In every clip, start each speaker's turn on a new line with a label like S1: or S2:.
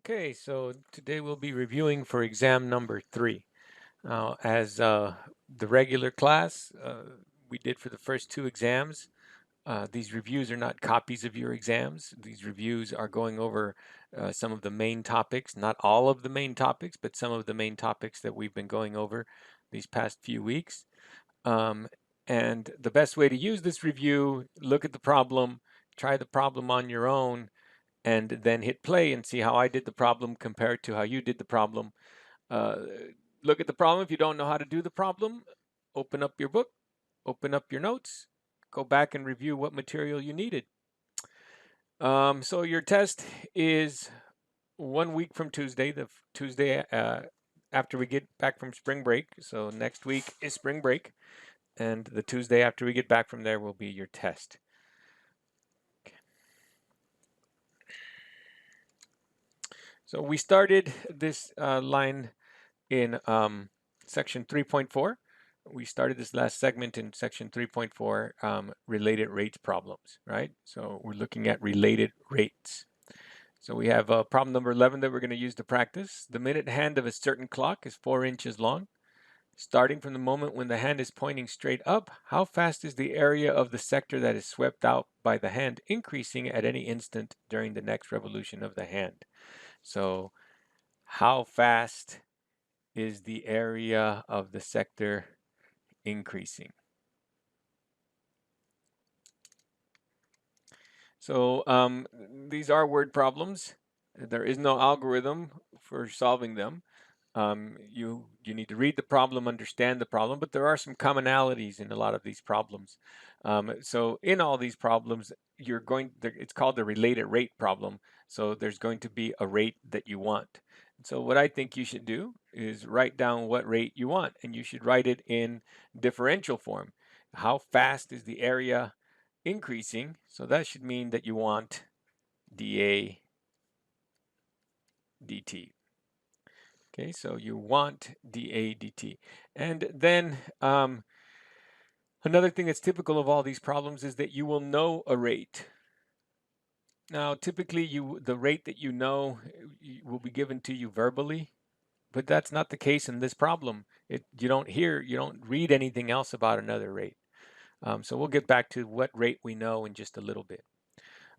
S1: Okay, so today we'll be reviewing for exam number 3. As the regular class we did for the first 2 exams, these reviews are not copies of your exams. These reviews are going over some of the main topics, not all of the main topics, but some of the main topics that we've been going over these past few weeks. And the best way to use this review, look at the problem, try the problem on your own, and then hit play and see how I did the problem compared to how you did the problem. Uh, Look at the problem. If you don't know how to do the problem, open up your book, open up your notes, go back and review what material you needed. So your test is 1 week from Tuesday, the Tuesday after we get back from spring break. So next week is spring break, and the Tuesday after we get back from there will be your test. So we started this line in section 3.4. We started this last segment in section 3.4, related rates problems, right? So we're looking at related rates. So we have problem number 11 that we're going to use to practice. The minute hand of a certain clock is 4 inches long. Starting from the moment when the hand is pointing straight up, how fast is the area of the sector that is swept out by the hand increasing at any instant during the next revolution of the hand? So how fast is the area of the sector increasing? So these are word problems. There is no algorithm for solving them. You need to read the problem, understand the problem, but there are some commonalities in a lot of these problems. So in all these problems, it's called the related rate problem. So there's going to be a rate that you want. So what I think you should do is write down what rate you want, and you should write it in differential form. How fast is the area increasing? So that should mean that you want dA dt. Okay, so you want dA dt. And then another thing that's typical of all these problems is that you will know a rate. Now, typically the rate that you know will be given to you verbally, but that's not the case in this problem. You don't read anything else about another rate. So we'll get back to what rate we know in just a little bit.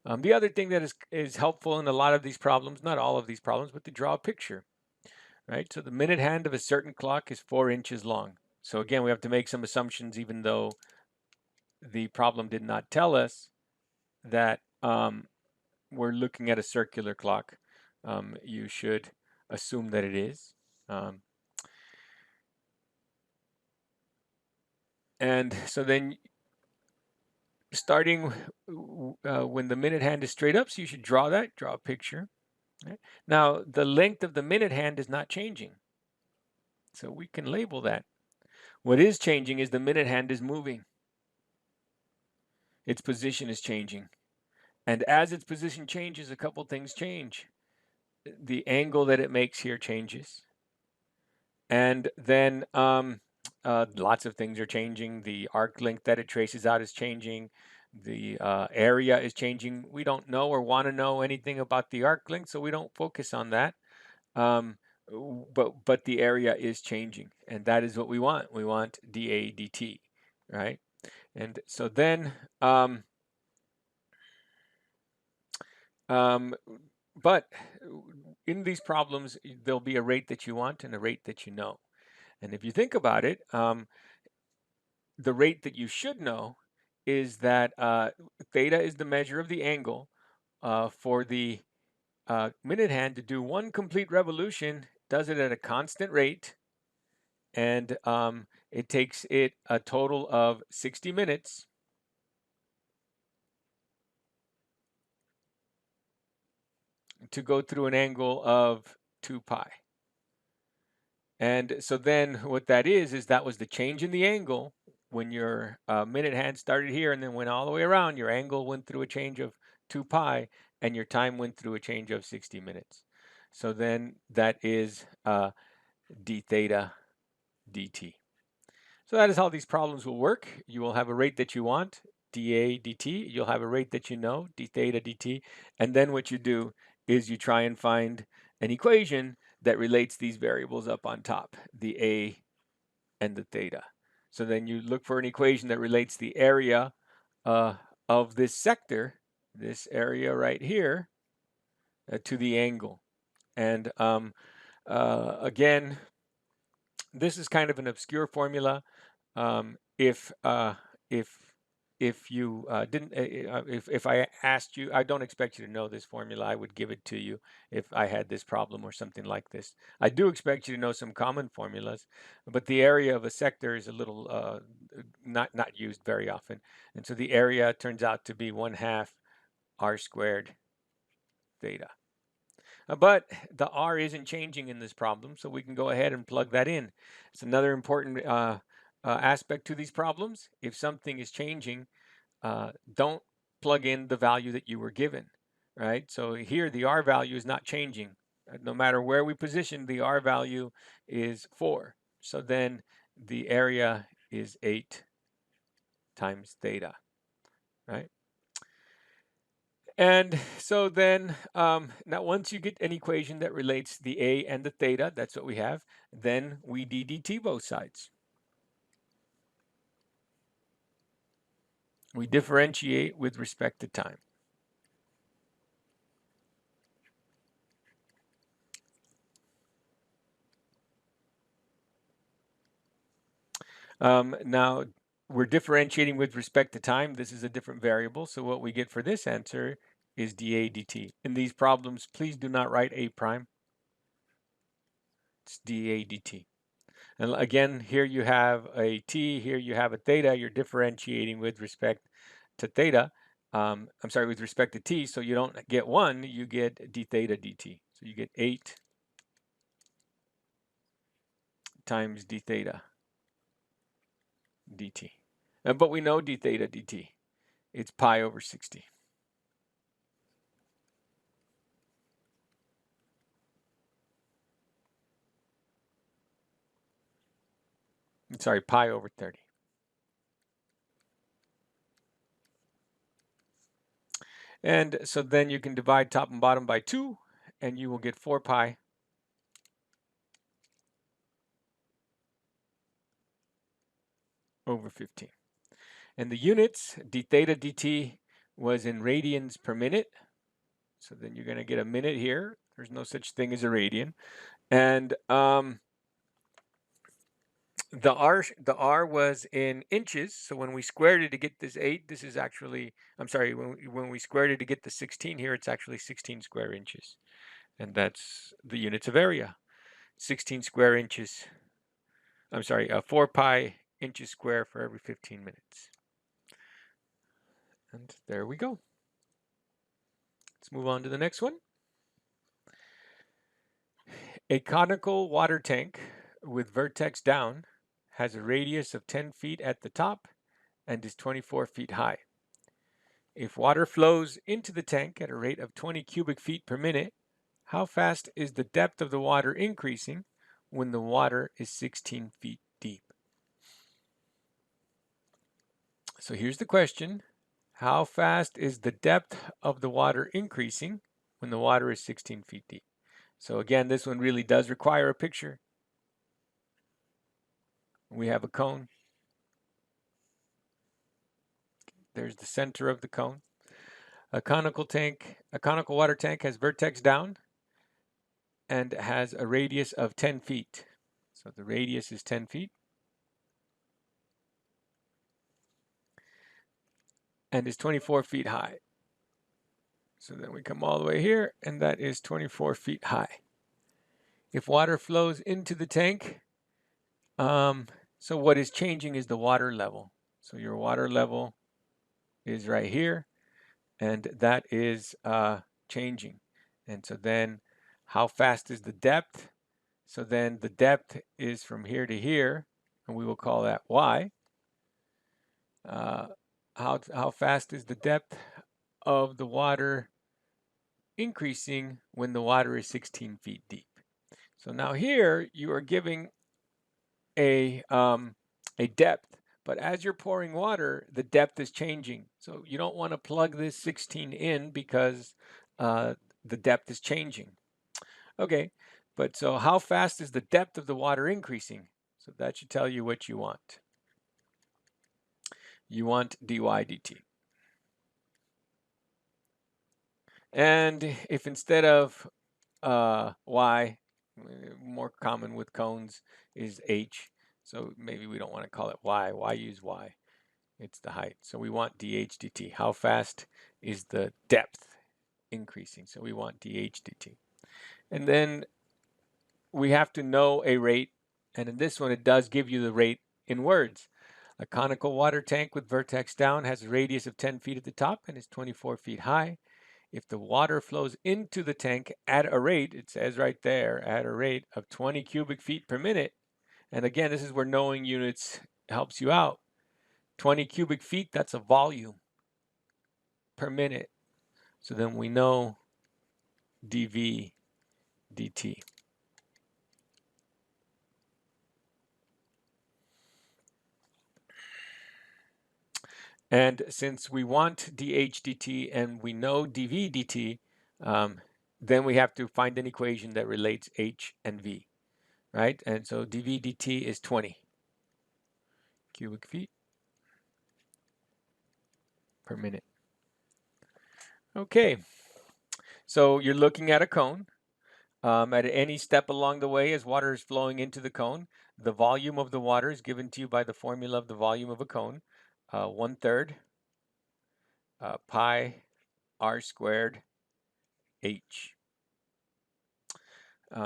S1: The other thing that is helpful in a lot of these problems, not all of these problems, but to draw a picture, right? So the minute hand of a certain clock is 4 inches long. So again, we have to make some assumptions, even though the problem did not tell us that we're looking at a circular clock. You should assume that it is. And so then starting when the minute hand is straight up, so you should draw a picture. Right? Now, the length of the minute hand is not changing. So we can label that. What is changing is the minute hand is moving. Its position is changing. And as its position changes, a couple things change. The angle that it makes here changes. And then lots of things are changing. The arc length that it traces out is changing. The area is changing. We don't know or want to know anything about the arc length, so we don't focus on that. But the area is changing, and that is what we want. We want dA dt, right? And so then, but in these problems, there'll be a rate that you want and a rate that you know. And if you think about it, the rate that you should know is that theta is the measure of the angle for the minute hand to do one complete revolution, does it at a constant rate, and it takes it a total of 60 minutes. To go through an angle of 2 pi. And so then what that is that was the change in the angle when your minute hand started here and then went all the way around. Your angle went through a change of 2 pi and your time went through a change of 60 minutes. So then that is d theta dt. So that is how these problems will work. You will have a rate that you want, dA dt. You'll have a rate that you know, d theta dt. And then what you do is you try and find an equation that relates these variables up on top, the A and the theta. So then you look for an equation that relates the area of this sector, this area right here, to the angle. And again, this is kind of an obscure formula. If you didn't, if I asked you, I don't expect you to know this formula. I would give it to you if I had this problem or something like this. I do expect you to know some common formulas, but the area of a sector is a little not used very often, and so the area turns out to be 1/2 r squared theta. But the r isn't changing in this problem, so we can go ahead and plug that in. It's another important aspect to these problems. If something is changing, don't plug in the value that you were given, right? So here the r value is not changing. No matter where we position, the r value is 4. So then the area is 8 times theta, right? And so then, now once you get an equation that relates the A and the theta, that's what we have, then we ddt both sides. We differentiate with respect to time. Now, we're differentiating with respect to time. This is a different variable, so what we get for this answer is dA dt. In these problems, please do not write A prime. It's dA dt. And again, here you have a t, here you have a theta. You're differentiating with respect to theta. I'm sorry, with respect to t, so you don't get 1, you get d theta dt. So you get 8 times d theta dt. But we know d theta dt. It's pi over 60. Sorry, pi over 30. And so then you can divide top and bottom by 2, and you will get 4 pi over 15. And the units, d theta dt, was in radians per minute. So then you're going to get a minute here. There's no such thing as a radian. And the r was in inches. So when we squared it to get this 8, this is actually, I'm sorry, when we squared it to get the 16 here, it's actually 16 square inches. And that's the units of area. 16 square inches. I'm sorry, 4 pi inches square for every 15 minutes. And there we go. Let's move on to the next one. A conical water tank with vertex down has a radius of 10 feet at the top and is 24 feet high. If water flows into the tank at a rate of 20 cubic feet per minute, how fast is the depth of the water increasing when the water is 16 feet deep? So here's the question. How fast is the depth of the water increasing when the water is 16 feet deep? So again, this one really does require a picture. We have a cone. There's the center of the cone. A conical water tank has vertex down and has a radius of 10 feet. So the radius is 10 feet. And is 24 feet high. So then we come all the way here, and that is 24 feet high. If water flows into the tank, so what is changing is the water level. So your water level is right here, and that is changing. And so then how fast is the depth? So then the depth is from here to here, and we will call that y. How fast is the depth of the water increasing when the water is 16 feet deep? So now here you are giving a depth, but as you're pouring water, the depth is changing. So you don't want to plug this 16 in because the depth is changing. Okay, but so how fast is the depth of the water increasing? So that should tell you what you want. You want dy dt. And if instead of y, more common with cones is h, so maybe we don't want to call it y. Why use y? It's the height. So we want dh dt. How fast is the depth increasing? So we want dh dt. And then we have to know a rate, and in this one it does give you the rate in words. A conical water tank with vertex down has a radius of 10 feet at the top and is 24 feet high. If the water flows into the tank at a rate, it says right there, at a rate of 20 cubic feet per minute, and again, this is where knowing units helps you out. 20 cubic feet, that's a volume per minute. So then we know dV dt. And since we want dH dt and we know dV dt, then we have to find an equation that relates h and v, right? And so dV dt is 20 cubic feet per minute. Okay, so you're looking at a cone. At any step along the way, as water is flowing into the cone, the volume of the water is given to you by the formula of the volume of a cone, 1/3 pi r squared h.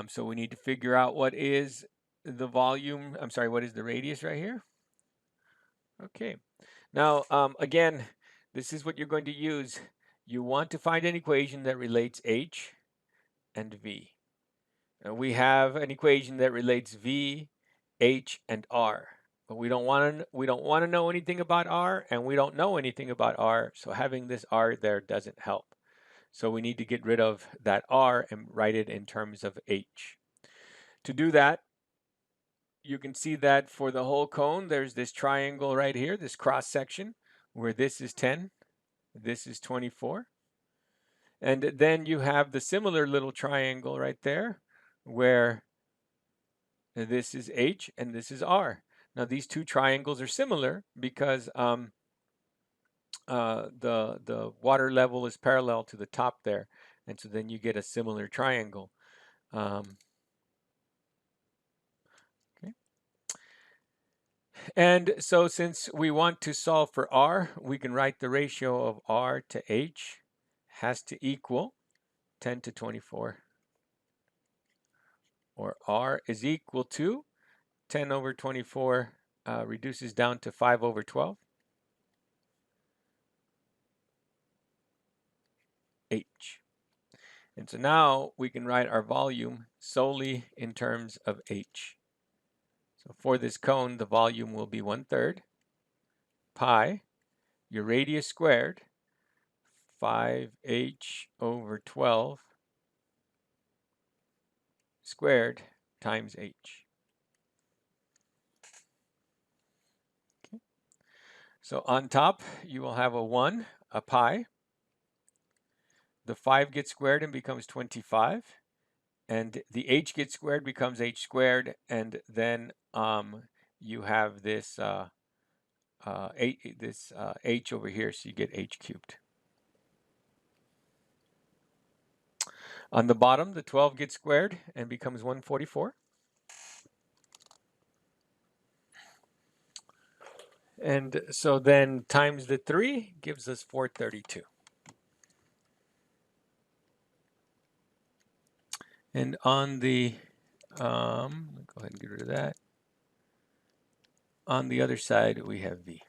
S1: So we need to figure out what is the volume, I'm sorry, what is the radius right here? Okay. Now, again, this is what you're going to use. You want to find an equation that relates h and v. We have an equation that relates v, h, and r. But we don't want to know anything about r, and we don't know anything about r, so having this r there doesn't help. So we need to get rid of that r and write it in terms of h. To do that, you can see that for the whole cone, there's this triangle right here, this cross section, where this is 10, this is 24. And then you have the similar little triangle right there, where this is h and this is r. Now these two triangles are similar because the water level is parallel to the top there, and so then you get a similar triangle. Okay. And so since we want to solve for r, we can write the ratio of r to h has to equal 10 to 24, or r is equal to 10 over 24 reduces down to 5 over 12 h. And so now we can write our volume solely in terms of h. So for this cone, the volume will be 1/3 pi, your radius squared, 5h over 12 squared times h. Okay. So on top, you will have a 1, a pi. The 5 gets squared and becomes 25. And the h gets squared becomes h squared. And then you have this h over here, so you get h cubed. On the bottom, the 12 gets squared and becomes 144. And so then times the 3 gives us 432. And on the, go ahead and get rid of that. On the other side, we have v.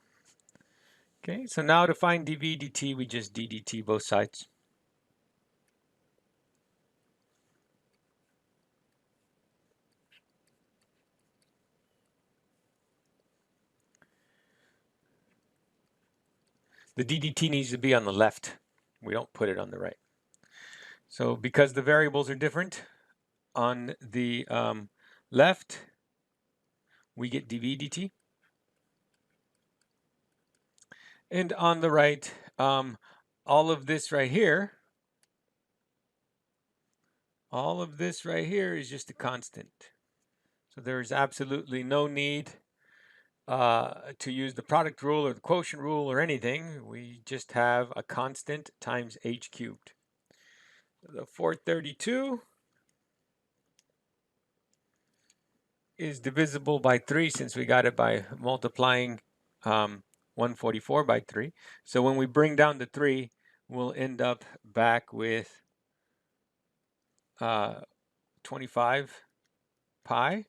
S1: Okay, so now to find dv dt, we just d dt both sides. The ddt needs to be on the left. We don't put it on the right. So because the variables are different, on the left, we get dv dt. And on the right, all of this right here, all of this right here is just a constant. So there is absolutely no need to use the product rule or the quotient rule or anything. We just have a constant times h cubed. The 432 is divisible by 3 since we got it by multiplying 144 by 3. So when we bring down the 3, we'll end up back with 25 pi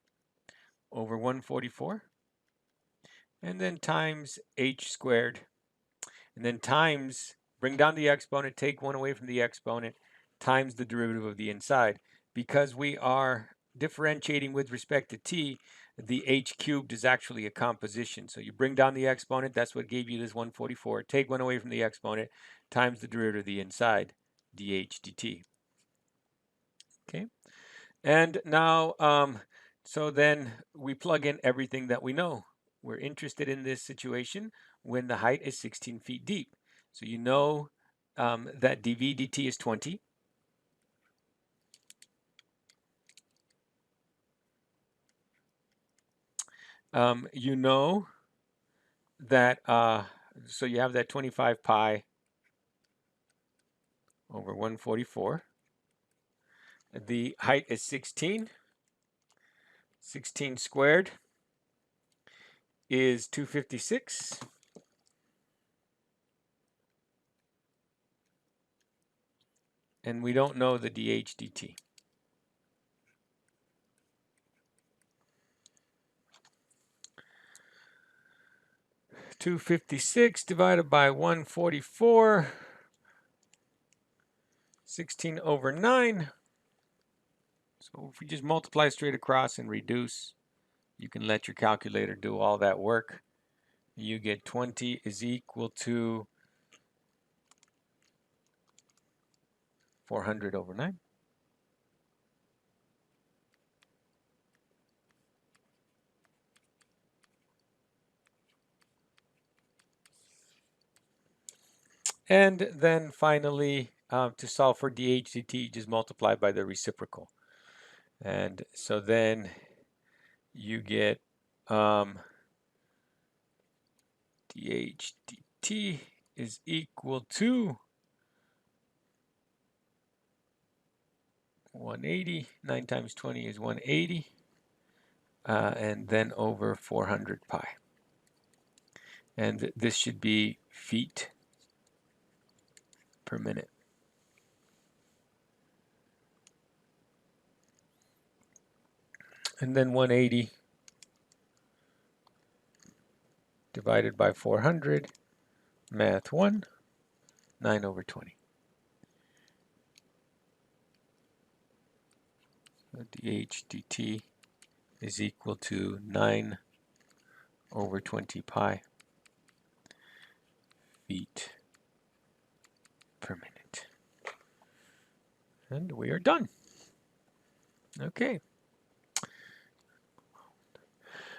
S1: over 144, and then times h squared, and then times, bring down the exponent, take 1 away from the exponent, times the derivative of the inside. Because we are differentiating with respect to t, the h cubed is actually a composition. So you bring down the exponent, that's what gave you this 144, take 1 away from the exponent, times the derivative of the inside, dh dt. Okay, and now, so then we plug in everything that we know. We're interested in this situation when the height is 16 feet deep. So you know that dv dt is 20. You know that, so you have that 25 pi over 144. The height is 16. 16 squared is 256. And we don't know the dh dt. $256 divided by 144, 16 over 9. So if we just multiply straight across and reduce, you can let your calculator do all that work. You get 20 is equal to 400 over 9. And then finally, to solve for dh dt, just multiply by the reciprocal. And so then you get dh dt is equal to 180. 9 times 20 is 180. And then over 400 pi. And this should be feet per minute. And then 180 divided by 400, math 1, 9 over 20. So dh dt is equal to 9 over 20 pi feet per minute. And we are done. Okay.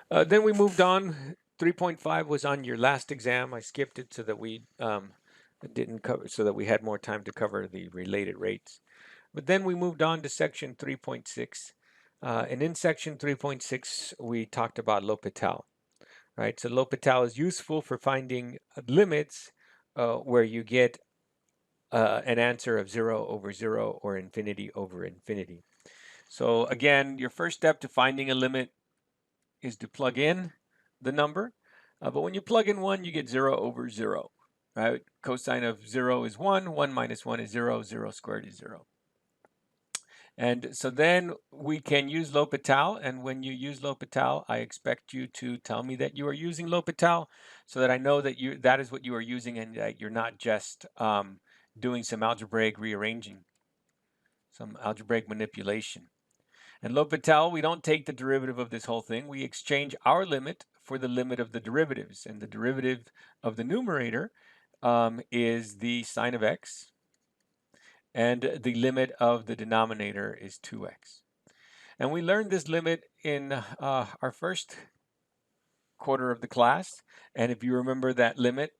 S1: Then we moved on. 3.5 was on your last exam. I skipped it so that we didn't cover, so that we had more time to cover the related rates. But then we moved on to section 3.6. And in section 3.6, we talked about L'Hopital, right? So L'Hopital is useful for finding limits where you get an answer of 0 over 0 or infinity over infinity. So again, your first step to finding a limit is to plug in the number. But when you plug in 1, you get 0 over 0, right? Cosine of 0 is 1. 1 minus 1 is 0. 0 squared is 0. And so then we can use L'Hopital. And when you use L'Hopital, I expect you to tell me that you are using L'Hopital so that I know that that is what you are using and that you're not just doing some algebraic rearranging, some algebraic manipulation. And L'Hopital, we don't take the derivative of this whole thing. We exchange our limit for the limit of the derivatives. And the derivative of the numerator is the sine of x. And the limit of the denominator is 2x. And we learned this limit in our first quarter of the class. And if you remember that limit,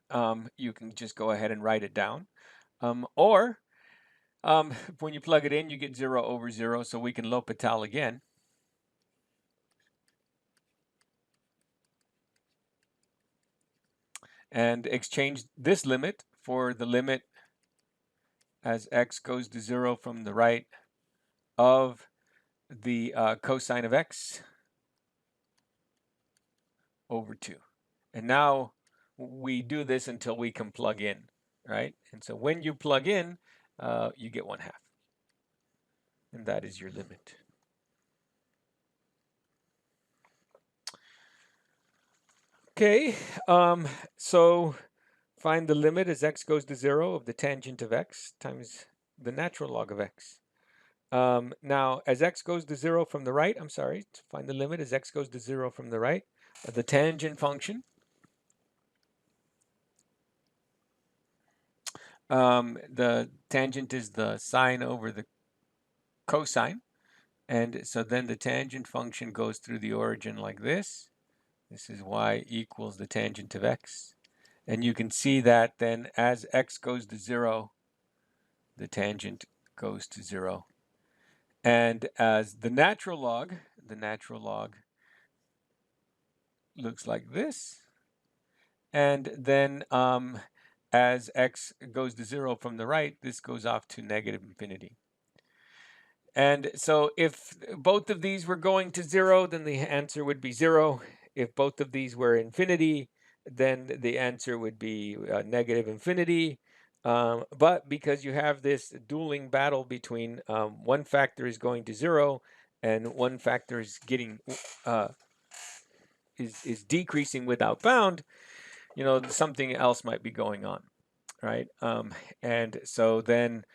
S1: you can just go ahead and write it down. Or When you plug it in, you get 0 over 0, so we can L'Hopital again. And exchange this limit for the limit as x goes to 0 from the right of the cosine of x over 2. And now we do this until we can plug in, right? And so when you plug in, you get 1/2. And that is your limit. Okay, so find the limit as x goes to 0 of the tangent of x times the natural log of x. Now, as x goes to 0 from the right, I'm sorry, to find the limit as x goes to 0 from the right of the tangent function. The tangent is the sine over the cosine. And so then the tangent function goes through the origin like this. This is y equals the tangent of x. And you can see that then as x goes to 0, the tangent goes to 0. And as the natural log looks like this. And then as x goes to 0 from the right, this goes off to negative infinity. And so if both of these were going to 0, then the answer would be 0. If both of these were infinity, then the answer would be negative infinity. But because you have this dueling battle between one factor is going to 0 and one factor is getting is decreasing without bound, something else might be going on, right? And so then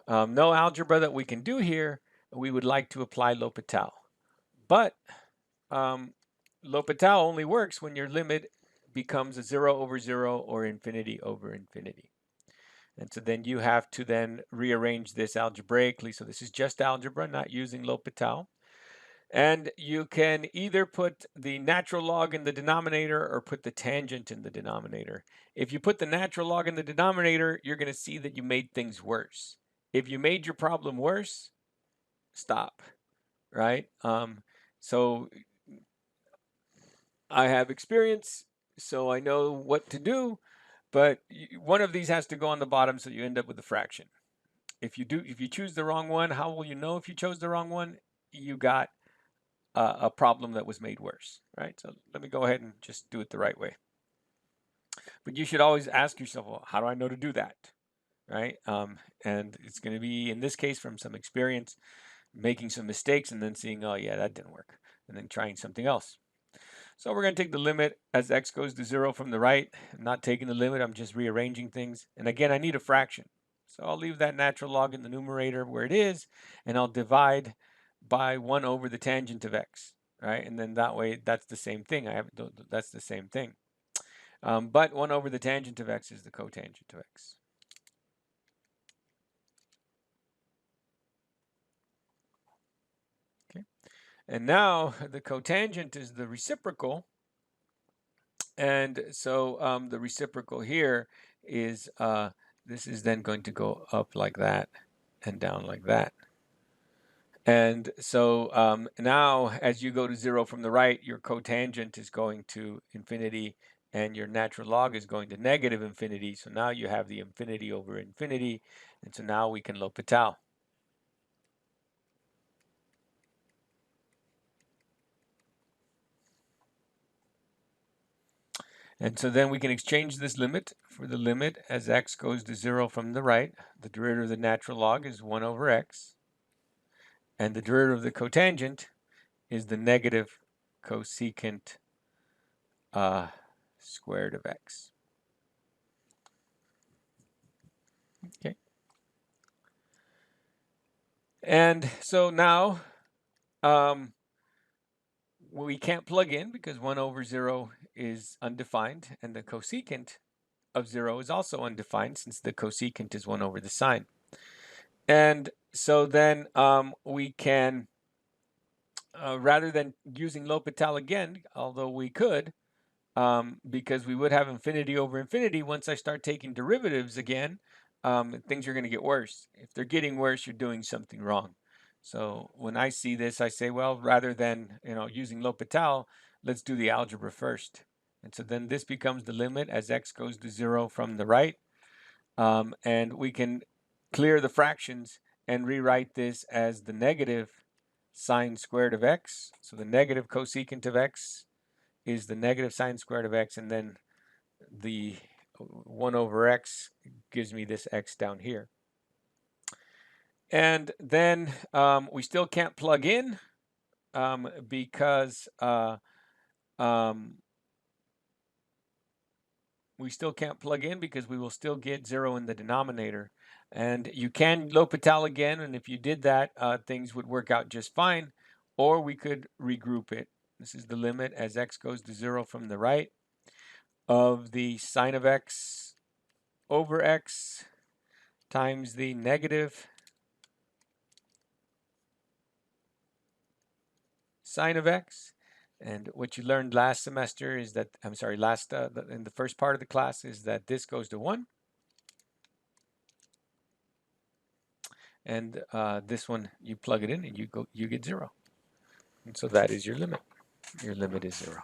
S1: no algebra that we can do here. We would like to apply L'Hopital. But L'Hopital only works when your limit becomes a 0 over 0 or infinity over infinity. And so then you have to then rearrange this algebraically. So this is just algebra, not using L'Hopital. And you can either put the natural log in the denominator or put the tangent in the denominator. If you put the natural log in the denominator, you're going to see that you made things worse. If you made your problem worse, stop, right? So I have experience, so I know what to do, but one of these has to go on the bottom, so you end up with a fraction. If you choose the wrong one, how will you know if you chose the wrong one? You got a problem that was made worse, right? So let me go ahead and just do it the right way. But you should always ask yourself, well, how do I know to do that, right? And it's going to be, in this case, from some experience, making some mistakes and then seeing, oh yeah, that didn't work, and then trying something else. So we're going to take the limit as x goes to 0 from the right. I'm not taking the limit, I'm just rearranging things. And again, I need a fraction. So I'll leave that natural log in the numerator where it is, and I'll divide by 1 over the tangent of x, right? And then that way, that's the same thing. That's the same thing. But 1 over the tangent of x is the cotangent of x. Okay. And now the cotangent is the reciprocal. And so the reciprocal here is, this is then going to go up like that and down like that. And so now as you go to 0 from the right, your cotangent is going to infinity and your natural log is going to negative infinity. So now you have the infinity over infinity. And so now we can L'Hopital. And so then we can exchange this limit for the limit as x goes to 0 from the right. The derivative of the natural log is 1 over x. And the derivative of the cotangent is the negative cosecant squared of x. Okay. And so now we can't plug in because 1 over 0 is undefined, and the cosecant of 0 is also undefined since the cosecant is 1 over the sine. And so then we can, rather than using L'Hopital again, although we could, because we would have infinity over infinity, once I start taking derivatives again, things are going to get worse. If they're getting worse, you're doing something wrong. So when I see this, I say, well, rather than using L'Hopital, let's do the algebra first. And so then this becomes the limit as x goes to 0 from the right. And we can clear the fractions and rewrite this as the negative sine squared of x. So the negative cosecant of x is the negative sine squared of x, and then the 1 over x gives me this x down here. And then we still can't plug in because we will still get 0 in the denominator. And you can L'Hopital again, and if you did that, things would work out just fine. Or we could regroup it. This is the limit as x goes to 0 from the right of the sine of x over x times the negative sine of x. And what you learned last semester is that, in the first part of the class, is that this goes to 1. And this one, you plug it in and you get 0. And so that is your limit. Your limit is 0.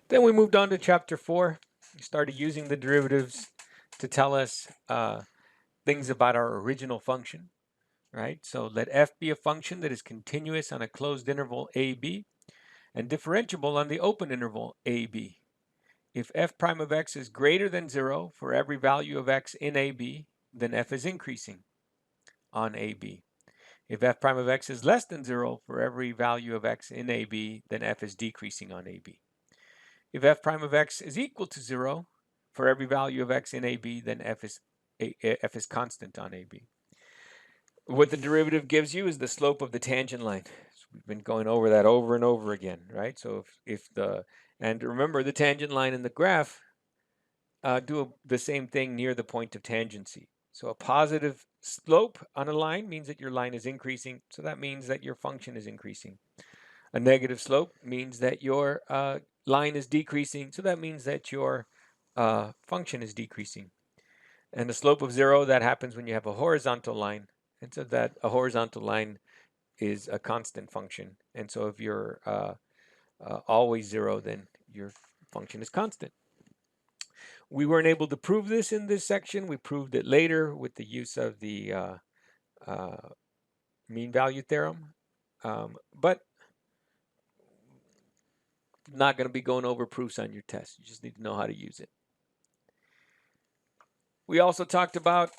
S1: Then we moved on to chapter 4. We started using the derivatives to tell us things about our original function, right? So let f be a function that is continuous on a closed interval ab and differentiable on the open interval ab. If f prime of x is greater than 0 for every value of x in ab, then f is increasing on ab. If f prime of x is less than 0 for every value of x in ab, then f is decreasing on ab. If f prime of x is equal to 0 for every value of x in ab, then f is constant on ab. What the derivative gives you is the slope of the tangent line. So we've been going over that over and over again, right? So and remember, the tangent line and the graph do the same thing near the point of tangency. So a positive slope on a line means that your line is increasing. So that means that your function is increasing. A negative slope means that your line is decreasing. So that means that your function is decreasing. And the slope of 0, that happens when you have a horizontal line. And so that a horizontal line is a constant function. And so if you're always 0, then your function is constant. We weren't able to prove this in this section. We proved it later with the use of the mean value theorem. But not going to be going over proofs on your test. You just need to know how to use it. We also talked about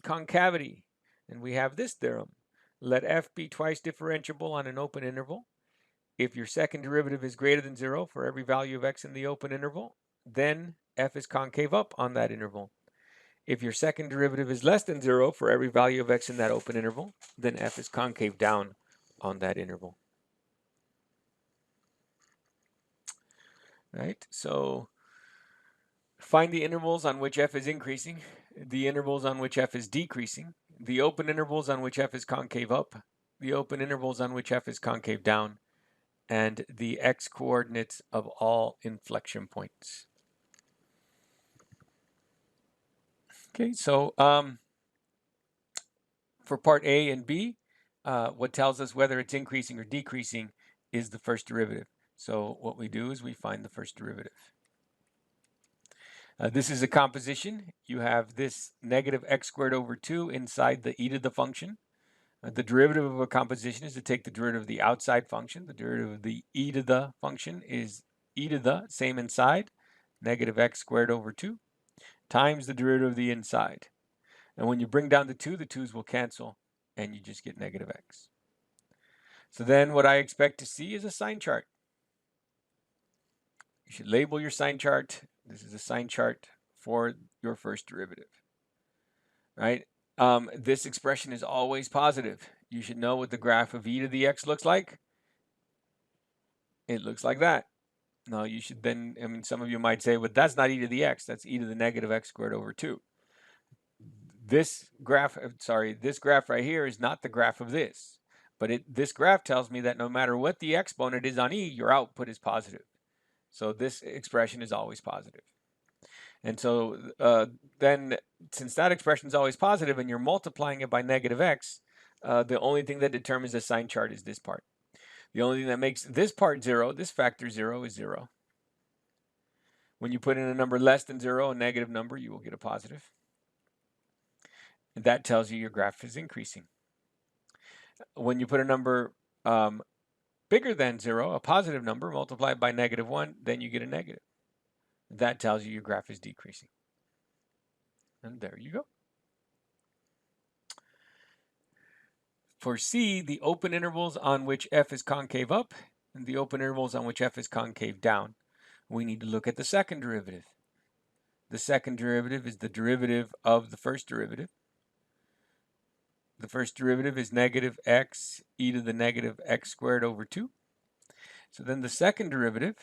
S1: concavity, and we have this theorem. Let f be twice differentiable on an open interval. If your second derivative is greater than 0 for every value of x in the open interval, then f is concave up on that interval. If your second derivative is less than 0 for every value of x in that open interval, then f is concave down on that interval. Right? So find the intervals on which f is increasing, the intervals on which f is decreasing, the open intervals on which f is concave up, the open intervals on which f is concave down, and the x coordinates of all inflection points. Okay, so for part A and B, what tells us whether it's increasing or decreasing is the first derivative. So what we do is we find the first derivative. This is a composition. You have this negative x squared over 2 inside the e to the function. The derivative of a composition is to take the derivative of the outside function. The derivative of the e to the function is e to the, same inside, negative x squared over 2, times the derivative of the inside. And when you bring down the 2, the 2's will cancel, and you just get negative x. So then what I expect to see is a sign chart. You should label your sign chart. This is a sign chart for your first derivative, right? This expression is always positive. You should know what the graph of e to the x looks like. It looks like that. Now you should then, some of you might say, but that's not e to the x, that's e to the negative x squared over 2. This graph right here is not the graph of this, but this graph tells me that no matter what the exponent is on e, your output is positive. So this expression is always positive. And so then, since that expression is always positive and you're multiplying it by negative x, the only thing that determines the sign chart is this part. The only thing that makes this part 0, this factor 0, is 0. When you put in a number less than 0, a negative number, you will get a positive. And that tells you your graph is increasing. When you put a number bigger than 0, a positive number, multiplied by -1, then you get a negative. That tells you your graph is decreasing. And there you go. For C, the open intervals on which f is concave up and the open intervals on which f is concave down, we need to look at the second derivative. The second derivative is the derivative of the first derivative. The first derivative is negative x e to the negative x squared over 2. So then the second derivative,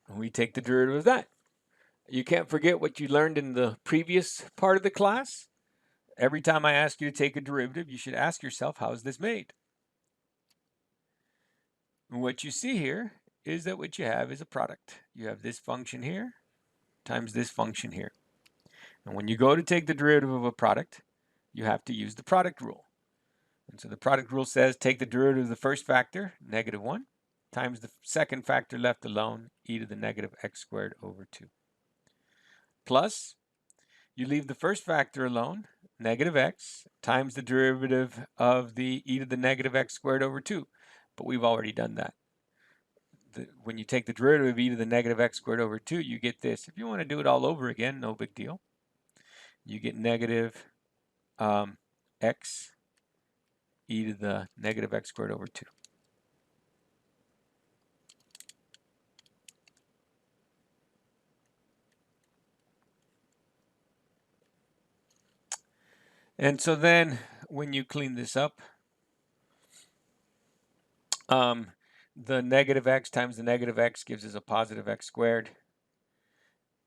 S1: we take the derivative of that. You can't forget what you learned in the previous part of the class. Every time I ask you to take a derivative, you should ask yourself, how is this made? And what you see here is that what you have is a product. You have this function here times this function here. And when you go to take the derivative of a product, you have to use the product rule. And so the product rule says take the derivative of the first factor, -1, times the second factor left alone, e to the negative x squared over 2. Plus, you leave the first factor alone, negative x, times the derivative of the e to the negative x squared over 2. But we've already done that. When you take the derivative of e to the negative x squared over 2, you get this. If you want to do it all over again, no big deal. You get negative x e to the negative x squared over 2. And so then when you clean this up, the negative x times the negative x gives us a positive x squared.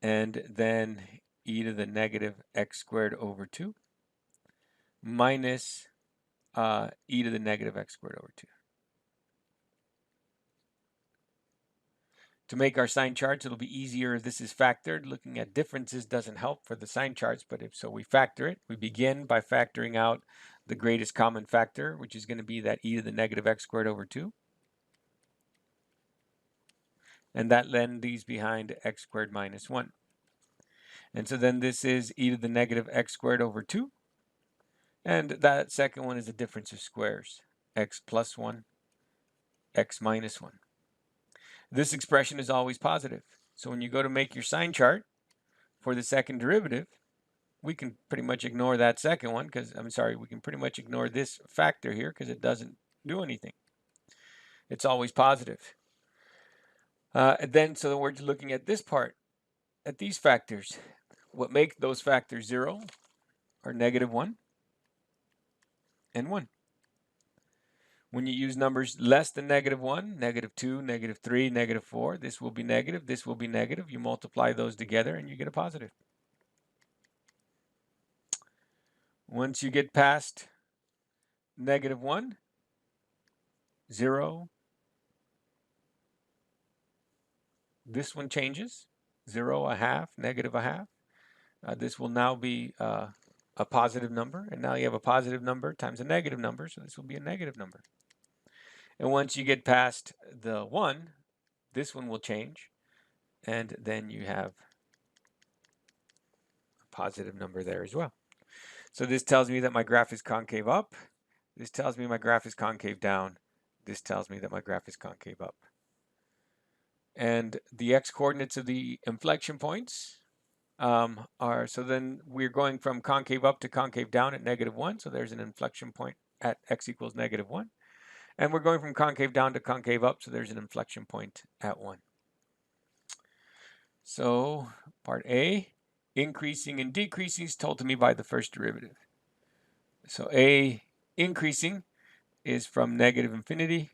S1: And then e to the negative x squared over 2 minus e to the negative x squared over 2. To make our sign charts, it'll be easier if this is factored. Looking at differences doesn't help for the sign charts, but if so, we factor it. We begin by factoring out the greatest common factor, which is going to be that e to the negative x squared over 2. And that then leaves behind x squared minus 1. And so then this is e to the negative x squared over 2. And that second one is the difference of squares, x plus 1, x minus 1. This expression is always positive. So when you go to make your sign chart for the second derivative, we can pretty much ignore that second one because, we can pretty much ignore this factor here because it doesn't do anything. It's always positive. So then we're looking at this part, at these factors. What make those factors 0 are -1 and 1. When you use numbers less than -1, -2, -3, -4, this will be negative, this will be negative. You multiply those together and you get a positive. Once you get past -1, 0, this one changes, 0, a half, negative a half. This will now be a positive number, and now you have a positive number times a negative number, so this will be a negative number. And once you get past the 1, this one will change, and then you have a positive number there as well. So this tells me that my graph is concave up. This tells me my graph is concave down. This tells me that my graph is concave up. And the x-coordinates of the inflection points so then we're going from concave up to concave down at -1. So there's an inflection point at x equals -1. And we're going from concave down to concave up, so there's an inflection point at 1. So part A, increasing and decreasing is told to me by the first derivative. So A, increasing, is from -infinity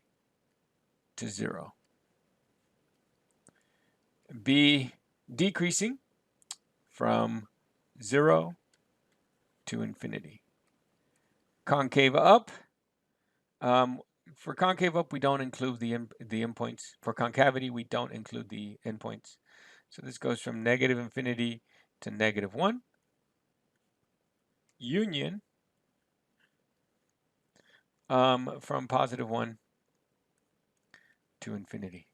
S1: to 0. B, decreasing, from 0 to infinity. Concave up, for concave up, we don't include the endpoints. For concavity, we don't include the endpoints. So this goes from negative infinity to -1, union from +1 to infinity.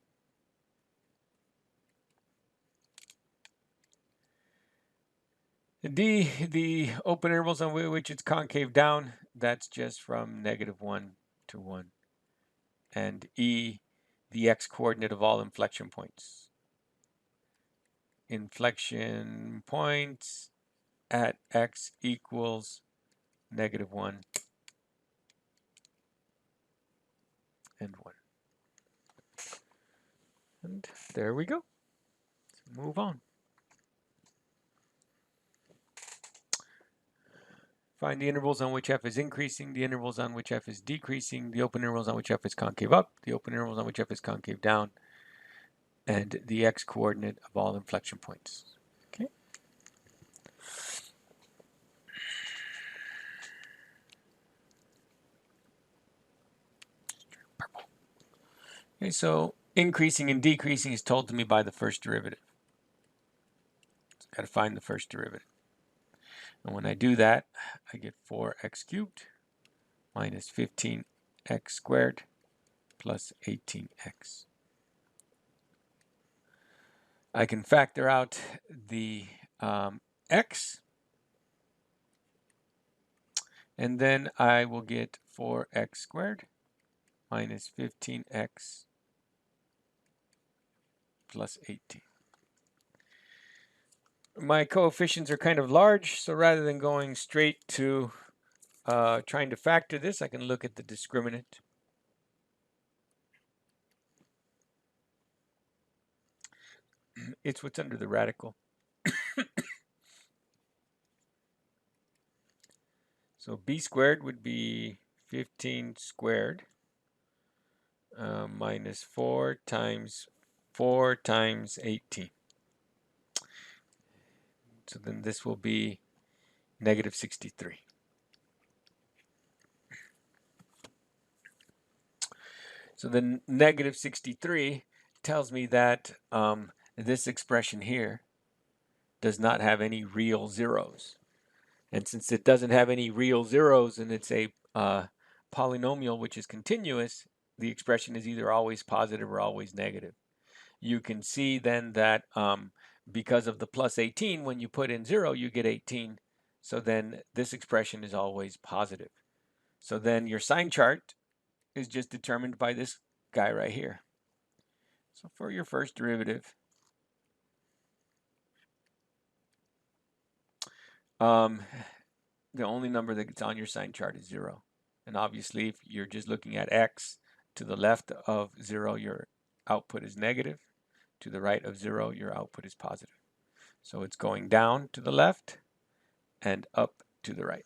S1: D, the open intervals on which it's concave down, that's just from -1 to 1. And E, the x-coordinate of all inflection points. Inflection points at x equals -1 and 1. And there we go. Let's move on. Find the intervals on which f is increasing, the intervals on which f is decreasing, the open intervals on which f is concave up, the open intervals on which f is concave down, and the x-coordinate of all inflection points. Okay. Purple. Okay, so increasing and decreasing is told to me by the first derivative. So I've got to find the first derivative. And when I do that, I get 4x cubed minus 15x squared plus 18x. I can factor out the x, and then I will get 4x squared minus 15x plus 18. My coefficients are kind of large, so rather than going straight to trying to factor this, I can look at the discriminant. It's what's under the radical. So b squared would be 15 squared minus 4 times 18. So then this will be negative 63. So then negative 63 tells me that this expression here does not have any real zeros. And since it doesn't have any real zeros and it's a polynomial which is continuous, the expression is either always positive or always negative. You can see then that because of the plus 18, when you put in 0, you get 18. So then this expression is always positive. So then your sign chart is just determined by this guy right here. So for your first derivative, the only number that's on your sign chart is 0. And obviously, if you're just looking at x, to the left of 0, your output is negative. To the right of 0, your output is positive. So it's going down to the left and up to the right.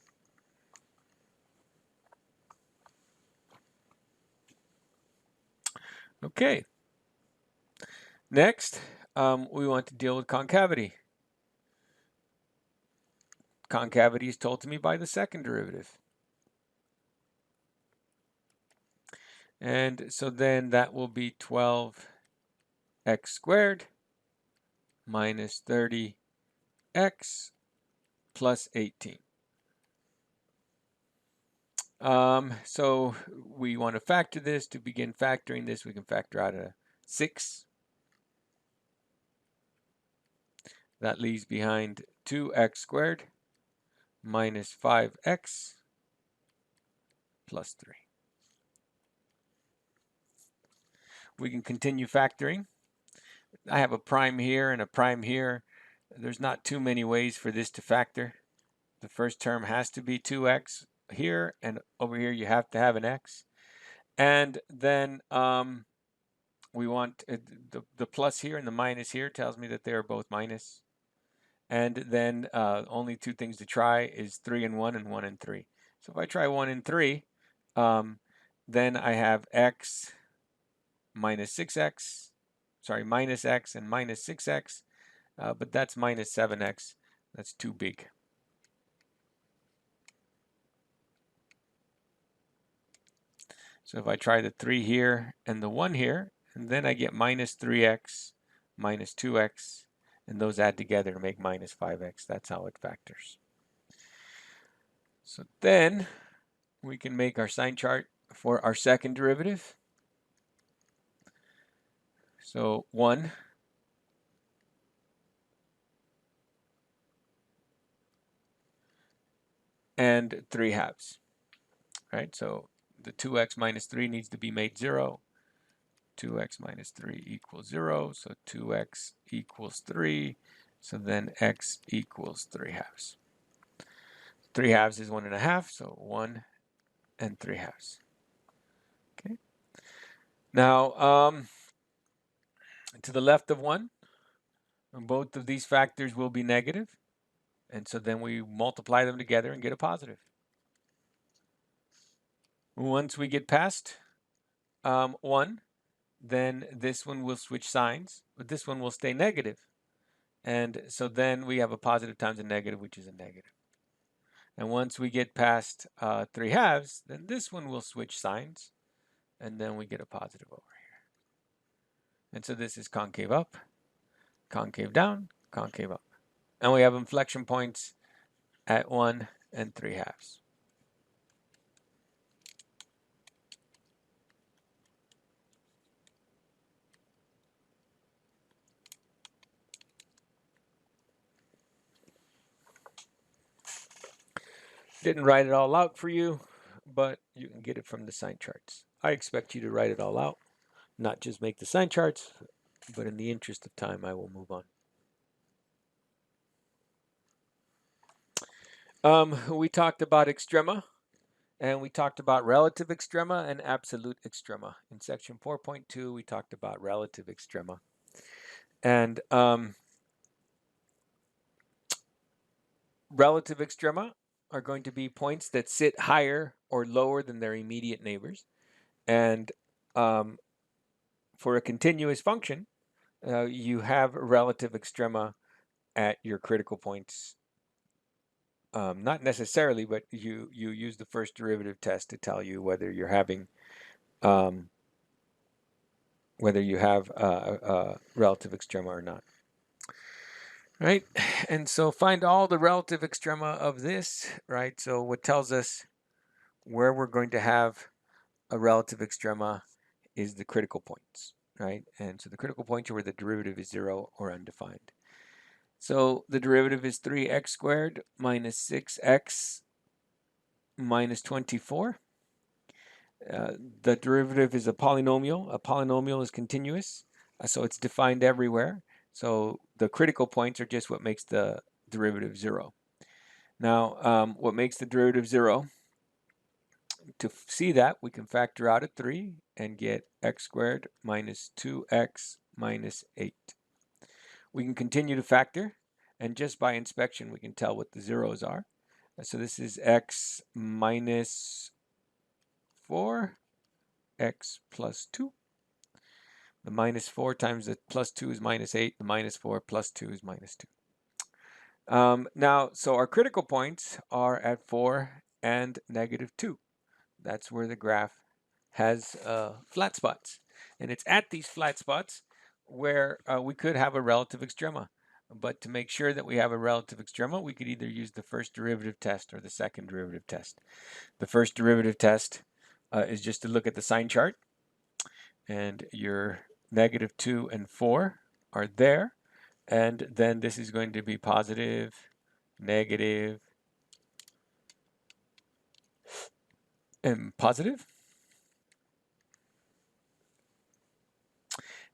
S1: Okay. Next, we want to deal with concavity. Concavity is told to me by the second derivative. And so then that will be 12x squared minus 30x plus 18. So we want to factor this. To begin factoring this, we can factor out a 6. That leaves behind 2x squared minus 5x plus 3. We can continue factoring. I have a prime here and a prime here. There's not too many ways for this to factor. The first term has to be 2x here, and over here you have to have an x. And then we want the plus here and the minus here tells me that they are both minus. And then only two things to try is 3 and 1 and 1 and 3. So if I try 1 and 3, then I have x minus 6x, sorry, minus x and minus 6x, but that's minus 7x. That's too big. So if I try the 3 here and the 1 here, and then I get minus 3x minus 2x, and those add together to make minus 5x. That's how it factors. So then we can make our sign chart for our second derivative. So 1 and 3 halves, right? So the 2x minus 3 needs to be made 0. 2x minus 3 equals 0, so 2x equals 3, so then x equals 3 halves. 3 halves is 1 1/2, so 1 and 3 halves. Okay. Now, to the left of 1, both of these factors will be negative, and so then we multiply them together and get a positive. Once we get past 1, then this one will switch signs, but this one will stay negative. And so then we have a positive times a negative, which is a negative. And once we get past 3 halves, then this one will switch signs, and then we get a positive over here. And so this is concave up, concave down, concave up. And we have inflection points at 1 and 3 halves. Didn't write it all out for you, but you can get it from the sign charts. I expect you to write it all out, not just make the sign charts, but in the interest of time, I will move on. We talked about extrema, and we talked about relative extrema and absolute extrema. In section 4.2, we talked about relative extrema. And relative extrema are going to be points that sit higher or lower than their immediate neighbors. And for a continuous function, you have relative extrema at your critical points. Not necessarily, but you use the first derivative test to tell you whether you're having whether you have relative extrema or not. Right, and so find all the relative extrema of this, right? So what tells us where we're going to have a relative extrema is the critical points, right? And so the critical points are where the derivative is 0 or undefined. So the derivative is 3x squared minus 6x minus 24. The derivative is a polynomial. A polynomial is continuous, so it's defined everywhere. So the critical points are just what makes the derivative 0. Now, what makes the derivative 0? To see that, we can factor out a 3 and get x squared minus 2x minus 8. We can continue to factor, and just by inspection, we can tell what the zeros are. So this is x minus 4, x plus 2. The minus 4 times the plus 2 is minus 8. The minus 4 plus 2 is minus 2. Now, so our critical points are at 4 and negative 2. That's where the graph has flat spots. And it's at these flat spots where we could have a relative extrema. But to make sure that we have a relative extrema, we could either use the first derivative test or the second derivative test. The first derivative test is just to look at the sign chart. And your negative 2 and 4 are there. And then this is going to be positive, negative, and positive.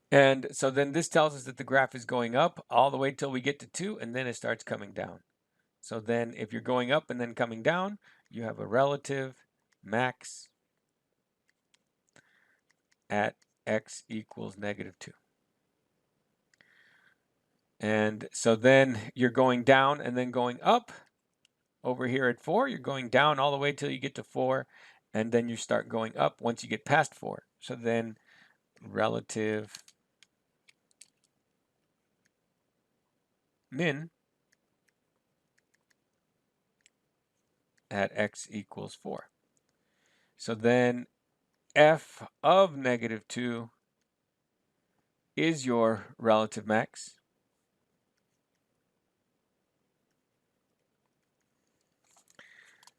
S1: And so then this tells us that the graph is going up all the way till we get to 2, and then it starts coming down. So then if you're going up and then coming down, you have a relative max at x equals negative 2. And so then you're going down and then going up. Over here at 4, you're going down all the way till you get to 4, and then you start going up once you get past 4. So then relative min at x equals 4. So then f of negative 2 is your relative max.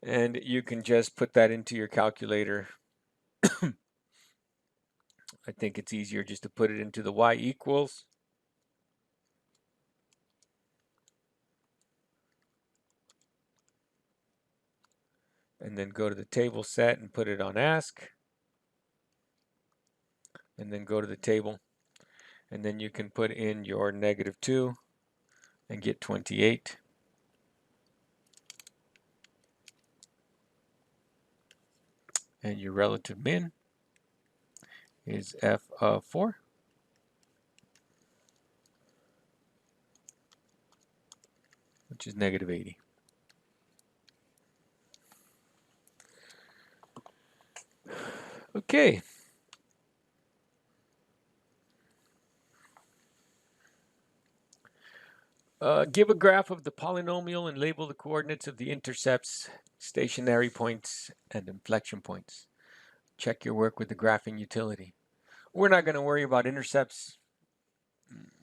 S1: And you can just put that into your calculator. I think it's easier just to put it into the y equals. And then go to the table set and put it on ask. And then go to the table. And then you can put in your negative 2 and get 28. And your relative min is f of 4, which is negative 80. Okay. Give a graph of the polynomial and label the coordinates of the intercepts, stationary points, and inflection points. Check your work with the graphing utility. We're not going to worry about intercepts.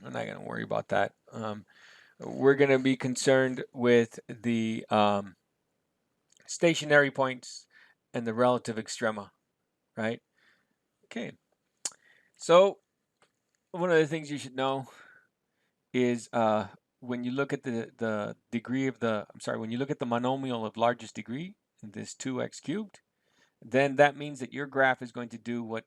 S1: We're not going to worry about that. We're going to be concerned with the stationary points and the relative extrema, right? Okay. So one of the things you should know is when you look at the degree of the, when you look at the monomial of largest degree, this 2x cubed, then that means that your graph is going to do what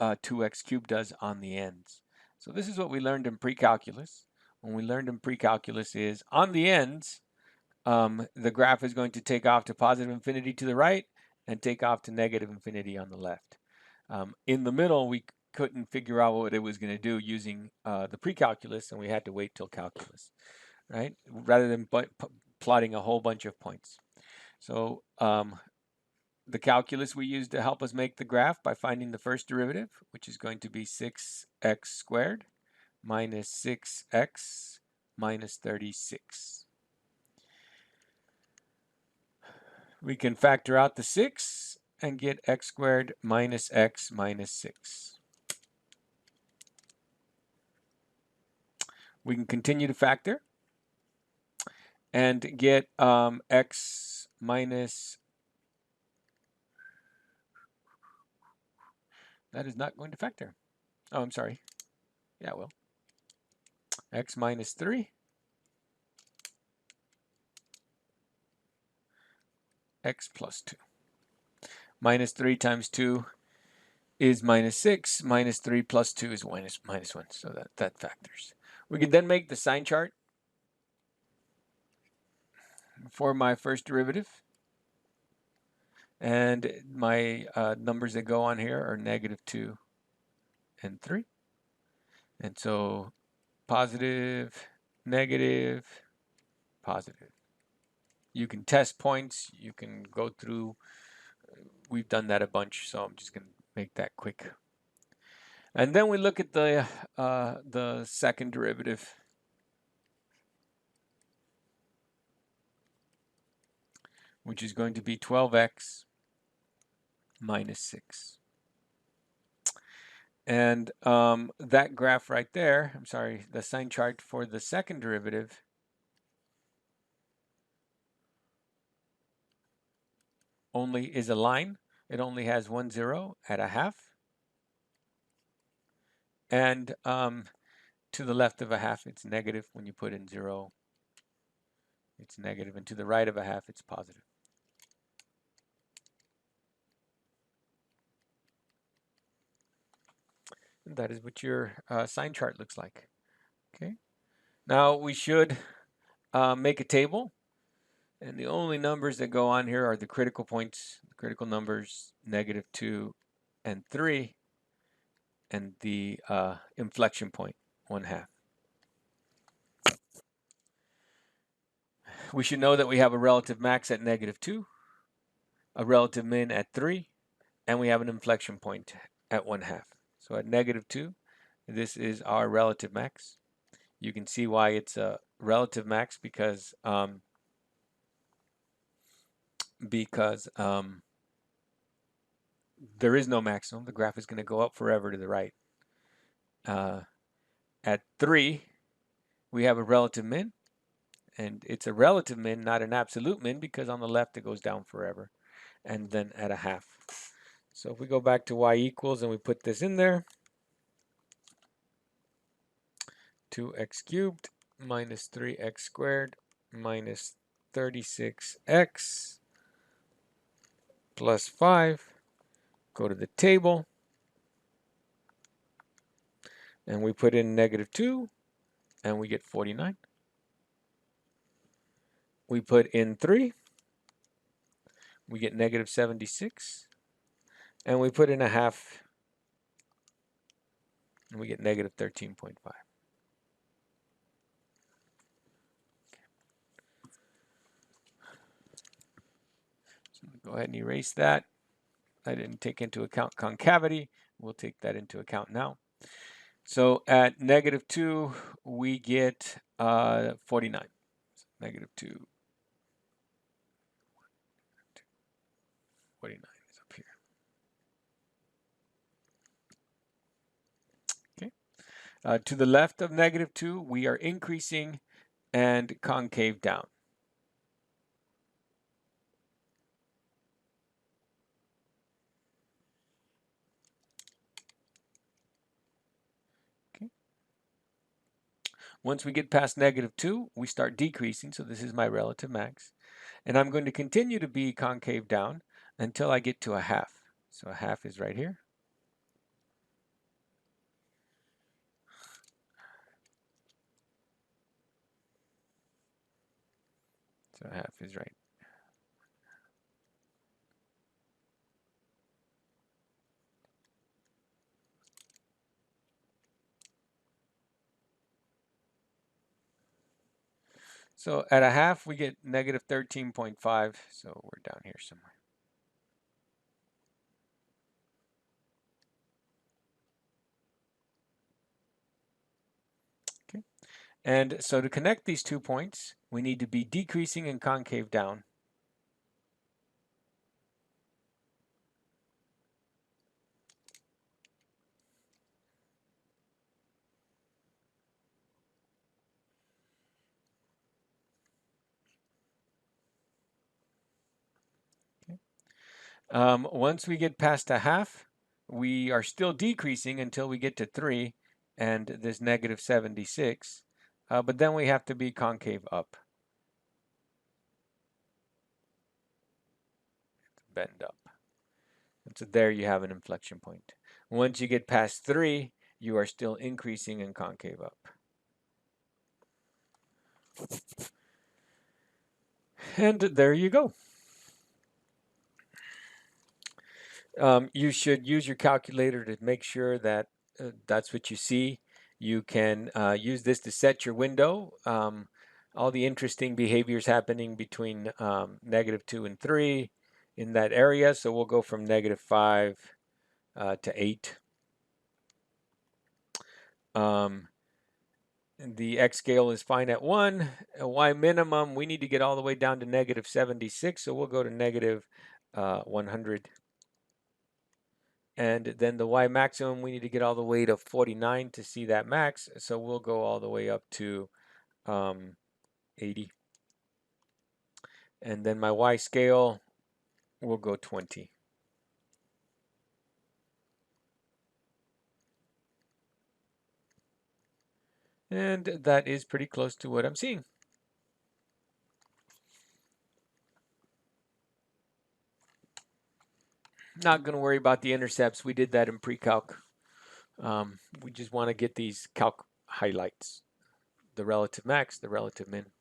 S1: 2x cubed does on the ends. So this is what we learned in pre-calculus. When we learned in pre-calculus is on the ends, the graph is going to take off to positive infinity to the right and take off to negative infinity on the left. In the middle, we couldn't figure out what it was going to do using the pre-calculus, and we had to wait till calculus, right? Rather than plotting a whole bunch of points. So the calculus we used to help us make the graph by finding the first derivative, which is going to be 6x squared minus 6x minus 36. We can factor out the 6 and get x squared minus x minus 6. We can continue to factor and get x minus, that is not going to factor. Oh, I'm sorry. Yeah, it will. X minus 3. X plus 2. Minus 3 times 2 is minus 6. Minus 3 plus 2 is minus 1. So that factors. We can then make the sign chart for my first derivative. And my numbers that go on here are negative 2 and 3. And so positive, negative, positive. You can test points. You can go through. We've done that a bunch, so I'm just going to make that quick. And then we look at the second derivative. Which is going to be 12x minus 6. And that graph right there, the sign chart for the second derivative only is a line. It only has 1 0 at a half. And to the left of a half, it's negative. When you put in 0, it's negative. And to the right of a half, it's positive. And that is what your sign chart looks like. Okay. Now we should make a table. And the only numbers that go on here are the critical points, the critical numbers, negative 2 and 3, and the inflection point, 1/2. We should know that we have a relative max at negative 2, a relative min at 3, and we have an inflection point at 1/2. So at negative 2, this is our relative max. You can see why it's a relative max because there is no maximum. The graph is going to go up forever to the right. At 3, we have a relative min, and it's a relative min, not an absolute min, because on the left it goes down forever. And then at a half. So if we go back to y equals and we put this in there, 2x cubed minus 3x squared minus 36x plus 5, go to the table, and we put in -2, and we get 49. We put in 3, we get -76, and we put in a half, and we get -13.5. So go ahead and erase that. I didn't take into account concavity. We'll take that into account now. So at -2, we get 49. So -2, 49 is up here. Okay. To the left of -2, we are increasing and concave down. Okay. Once we get past -2, we start decreasing. So this is my relative max. And I'm going to continue to be concave down until I get to a half. So a half is right here. So a half is right. So at a half, we get -13.5. So we're down here somewhere. Okay. And so to connect these 2 points, we need to be decreasing and concave down. Okay. Once we get past a half, we are still decreasing until we get to 3 and this -76. But then we have to be concave up. Bend up. And so there you have an inflection point. Once you get past 3, you are still increasing and concave up. And there you go. You should use your calculator to make sure that that's what you see. You can use this to set your window. All the interesting behaviors happening between -2 and 3 in that area. So we'll go from -5 to 8. The x scale is fine at 1. Y minimum, we need to get all the way down to -76. So we'll go to -100. And then the y maximum, we need to get all the way to 49 to see that max. So we'll go all the way up to 80. And then my y scale will go 20. And that is pretty close to what I'm seeing. Not going to worry about the intercepts. We did that in pre-calc. We just want to get these calc highlights. The relative max, the relative min.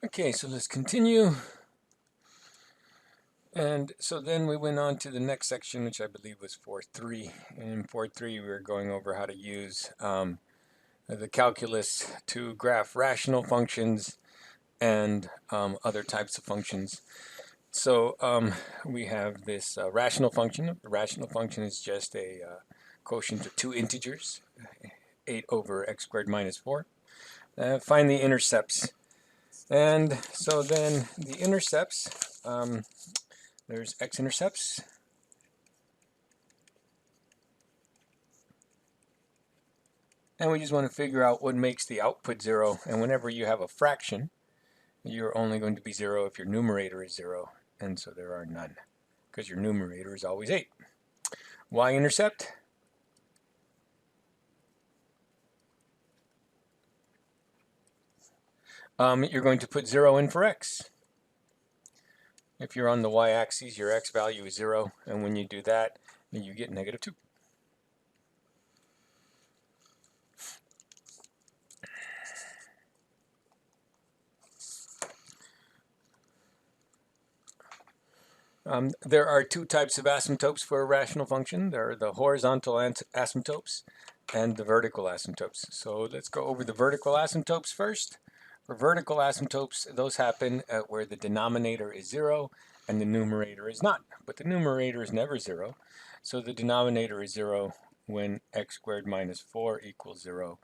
S1: Okay, so let's continue. And so then we went on to the next section, which I believe was 4.3. And in 4.3, we were going over how to use the calculus to graph rational functions and other types of functions. So we have this rational function. The rational function is just a quotient of two integers, 8 over x squared minus 4. Find the intercepts. And so then the intercepts, there's x-intercepts. And we just want to figure out what makes the output 0. And whenever you have a fraction, you're only going to be 0 if your numerator is 0. And so there are none, because your numerator is always 8. Y-intercept. You're going to put 0 in for x. If you're on the y-axis, your x value is 0. And when you do that, you get negative 2. There are two types of asymptotes for a rational function. There are the horizontal asymptotes and the vertical asymptotes. So let's go over the vertical asymptotes first. For vertical asymptotes, those happen where the denominator is 0 and the numerator is not. But the numerator is never 0. So the denominator is 0 when x squared minus 4 equals 0,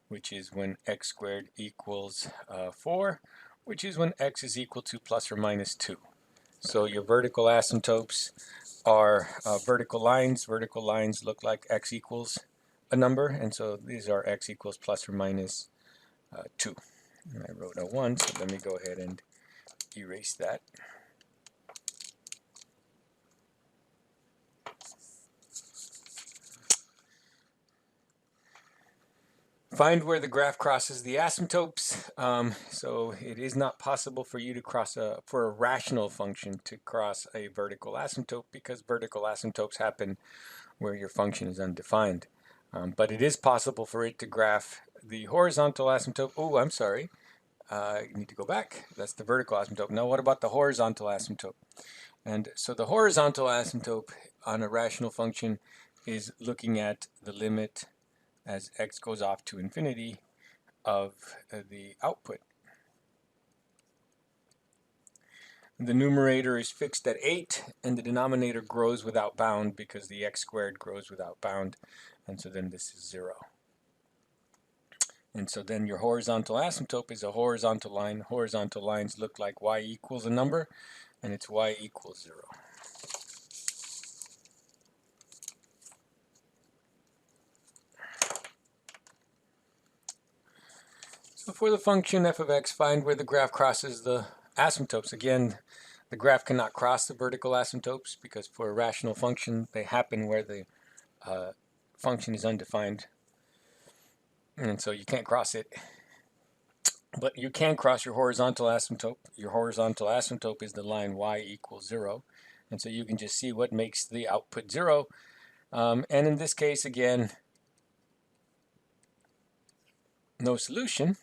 S1: which is when x squared equals 4, which is when x is equal to plus or minus 2. So your vertical asymptotes are vertical lines. Vertical lines look like x equals a number, and so these are x equals plus or minus 2. And I wrote a 1, so let me go ahead and erase that. Find where the graph crosses the asymptotes. So it is not possible for you to cross for a rational function to cross a vertical asymptote, because vertical asymptotes happen where your function is undefined. But it is possible for it to graph the horizontal asymptote. Oh, I'm sorry. You need to go back. That's the vertical asymptote. Now what about the horizontal asymptote? And so the horizontal asymptote on a rational function is looking at the limit as x goes off to infinity of the output. The numerator is fixed at 8, and the denominator grows without bound because the x squared grows without bound, and so then this is 0. And so then your horizontal asymptote is a horizontal line. Horizontal lines look like y equals a number, and it's y equals 0. So for the function f of x, find where the graph crosses the asymptotes. Again, the graph cannot cross the vertical asymptotes because for a rational function, they happen where the function is undefined. And so you can't cross it. But you can cross your horizontal asymptote. Your horizontal asymptote is the line y equals 0. And so you can just see what makes the output 0. And in this case, again, no solution,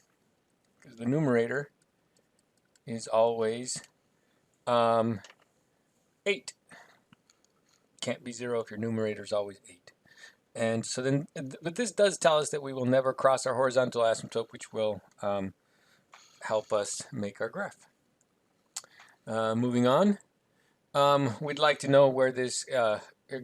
S1: because the numerator is always 8. Can't be 0 if your numerator is always 8. And so then, but this does tell us that we will never cross our horizontal asymptote, which will help us make our graph. Moving on, we'd like to know where this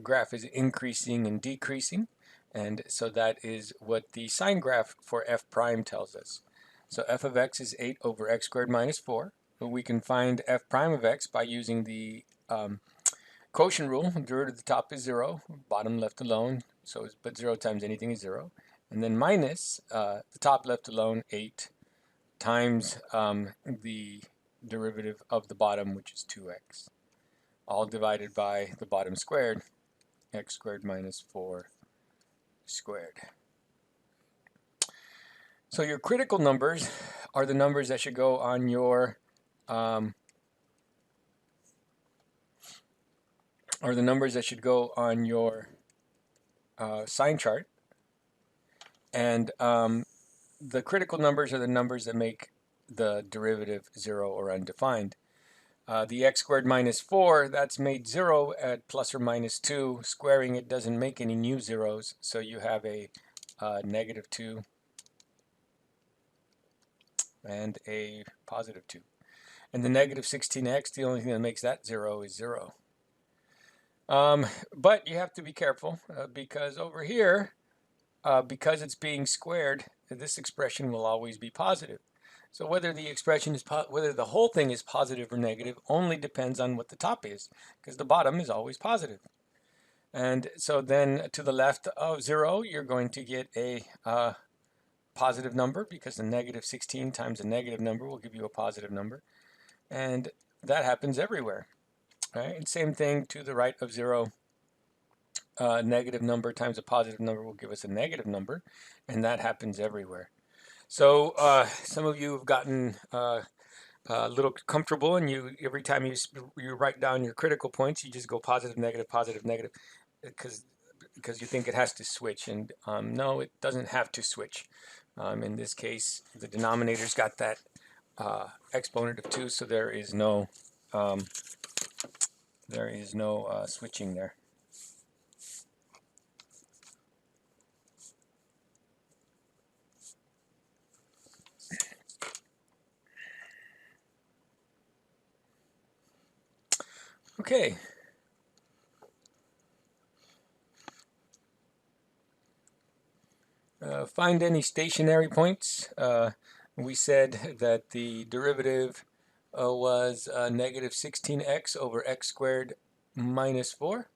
S1: graph is increasing and decreasing. And so that is what the sign graph for f prime tells us. So f of x is 8 over x squared minus 4. But we can find f prime of x by using the quotient rule. The root of the top is 0, bottom left alone. So but 0 times anything is 0. And then minus the top left alone, 8, times the derivative of the bottom, which is 2x. All divided by the bottom squared, x squared minus 4 squared. So your critical numbers are the numbers that should go on your sign chart, and the critical numbers are the numbers that make the derivative 0 or undefined. The x squared minus 4, that's made 0 at plus or minus 2. Squaring it doesn't make any new zeros, so you have a negative 2 and a positive 2. And the negative 16x, the only thing that makes that 0 is 0. But you have to be careful because over here, because it's being squared, this expression will always be positive. So whether the expression is whether the whole thing is positive or negative only depends on what the top is, because the bottom is always positive. And so then to the left of 0, you're going to get a positive number, because a negative 16 times a negative number will give you a positive number. And that happens everywhere. Right? And same thing to the right of 0. Negative number times a positive number will give us a negative number, and that happens everywhere. So some of you have gotten a little comfortable, and every time you write down your critical points, you just go positive, negative, because you think it has to switch, and no, it doesn't have to switch. In this case, the denominator's got that exponent of 2, so there is no switching there. Okay. Find any stationary points. We said that the derivative was negative 16x over x squared minus 4.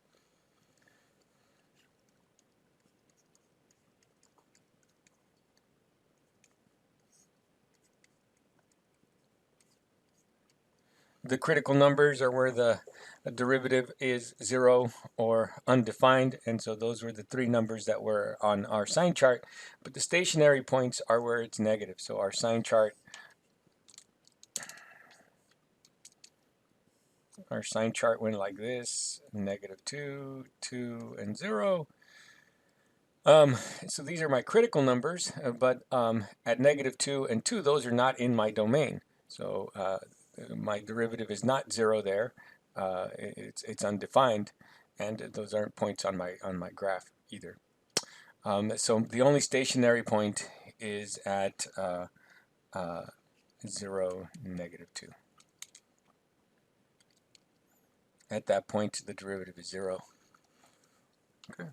S1: The critical numbers are where the derivative is 0 or undefined, and so those were the 3 numbers that were on our sign chart. But the stationary points are where it's negative. So our sign chart, went like this: negative 2, 2, and 0. So these are my critical numbers, but at negative 2 and 2, those are not in my domain. So my derivative is not 0 there. It's undefined, and those aren't points on my graph either. So the only stationary point is at 0, negative 2. At that point, the derivative is 0. Okay.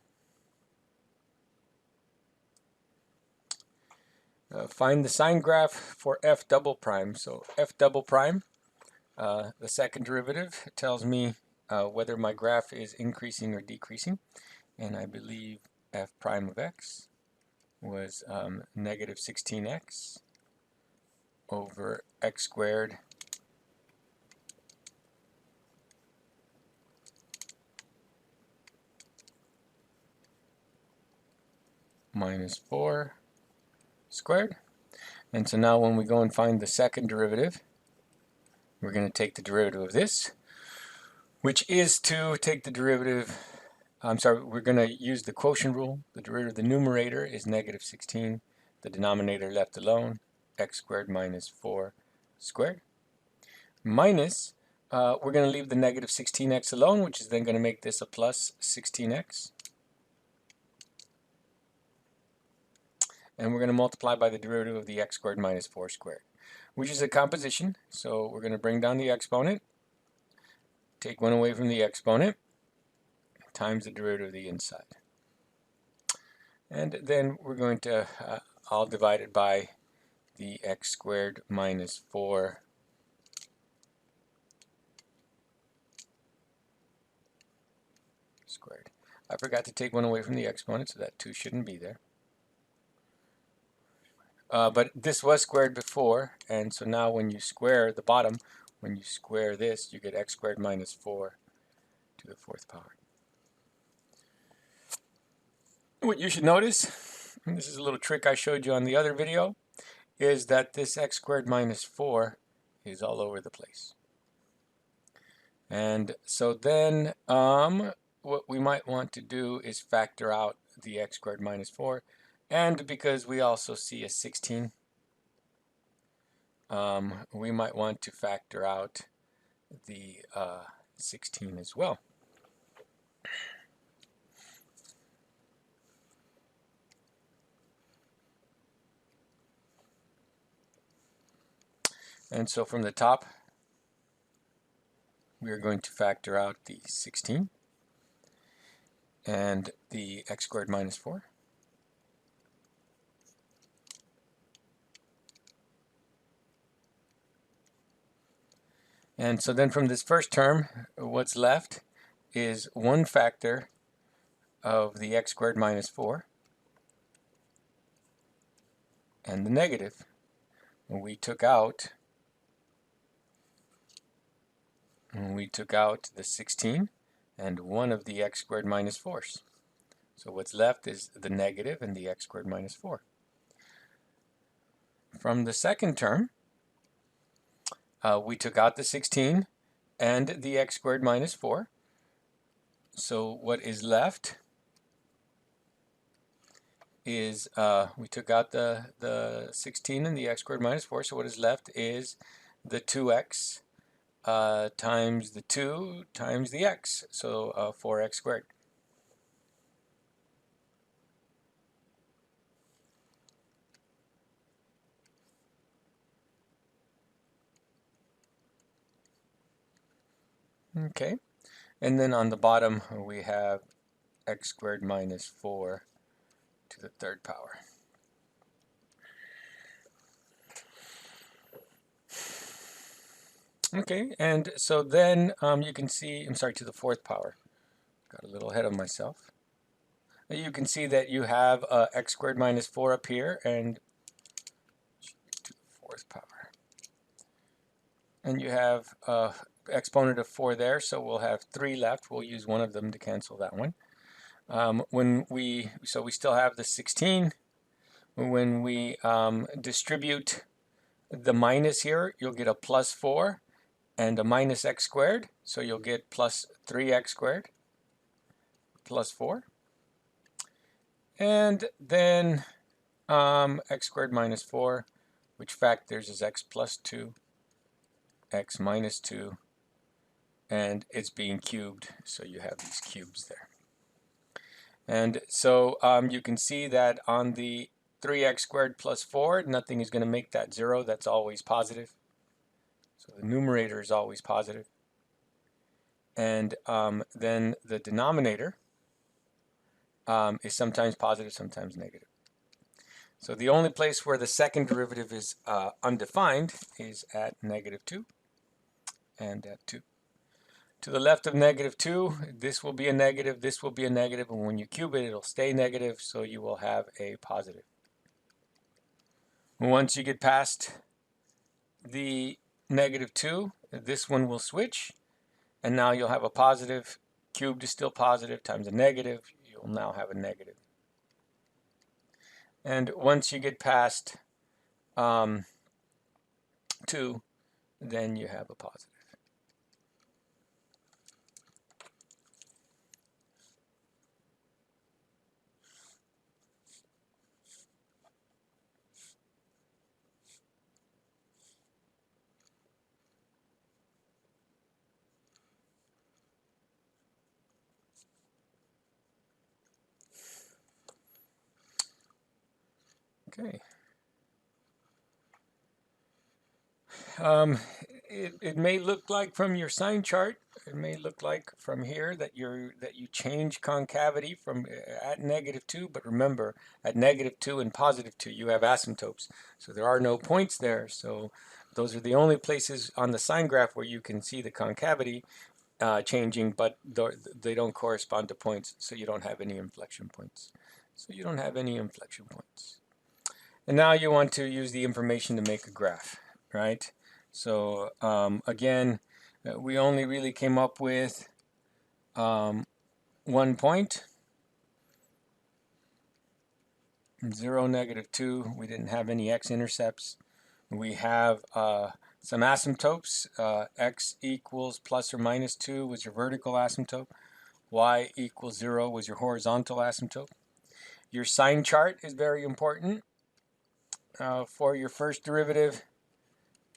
S1: Find the sign graph for f double prime. So f double prime, the second derivative tells me whether my graph is increasing or decreasing, and I believe f prime of x was negative 16x over x squared minus 4 squared. And so now when we go and find the second derivative, we're going to take the derivative of this, which is to take the derivative, we're going to use the quotient rule. The derivative of the numerator is negative 16, the denominator left alone, x squared minus 4 squared, minus, we're going to leave the negative 16x alone, which is then going to make this a plus 16x. And we're going to multiply by the derivative of the x squared minus 4 squared, which is a composition. So we're going to bring down the exponent, take 1 away from the exponent, times the derivative of the inside. And then we're going to all divide it by the x squared minus 4 squared. I forgot to take 1 away from the exponent, so that 2 shouldn't be there. But this was squared before, and so now when you square the bottom, when you square this, you get x squared minus 4 to the 4th power. What you should notice, and this is a little trick I showed you on the other video, is that this x squared minus 4 is all over the place. And so then what we might want to do is factor out the x squared minus 4. And because we also see a 16, we might want to factor out the 16 as well. And so from the top, we are going to factor out the 16. and the x squared minus 4. And so then from this first term, what's left is 1 factor of the x squared minus 4 and the negative. And we took out the 16 and 1 of the x squared minus 4's. So what's left is the negative and the x squared minus 4. From the second term, we took out the 16 and the x squared minus 4. So what is left is, we took out the 16 and the x squared minus 4. So what is left is the 2x times the 2 times the x. So 4x squared. Okay, and then on the bottom we have x squared minus 4 to the third power. Okay, and so then you can see, I'm sorry, to the fourth power. Got a little ahead of myself. You can see that you have x squared minus 4 up here and to the fourth power. And you have exponent of 4 there, so we'll have 3 left. We'll use one of them to cancel that one. So we still have the 16. When we distribute the minus here, you'll get a plus 4 and a minus x squared. So you'll get plus 3x squared plus 4. And then x squared minus 4, which factors is x plus 2, x minus 2, and it's being cubed, so you have these cubes there. And so you can see that on the 3x squared plus 4, nothing is going to make that 0. That's always positive. So the numerator is always positive. And then the denominator is sometimes positive, sometimes negative. So the only place where the second derivative is undefined is at -2 and at 2. To the left of -2, this will be a negative, this will be a negative, and when you cube it, it'll stay negative, so you will have a positive. Once you get past the -2, this one will switch, and now you'll have a positive. Cubed is still positive times a negative. You'll now have a negative. And once you get past 2, then you have a positive. Okay. It may look like from your sign chart, it may look like from here that you change concavity from at -2, but remember at -2 and +2 you have asymptotes, so there are no points there. So those are the only places on the sign graph where you can see the concavity changing, but they don't correspond to points, so you don't have any inflection points. And now you want to use the information to make a graph, right? So again, we only really came up with 1 point, 0, -2. We didn't have any x-intercepts. We have some asymptotes. X equals ±2 was your vertical asymptote. Y equals 0 was your horizontal asymptote. Your sign chart is very important. For your first derivative,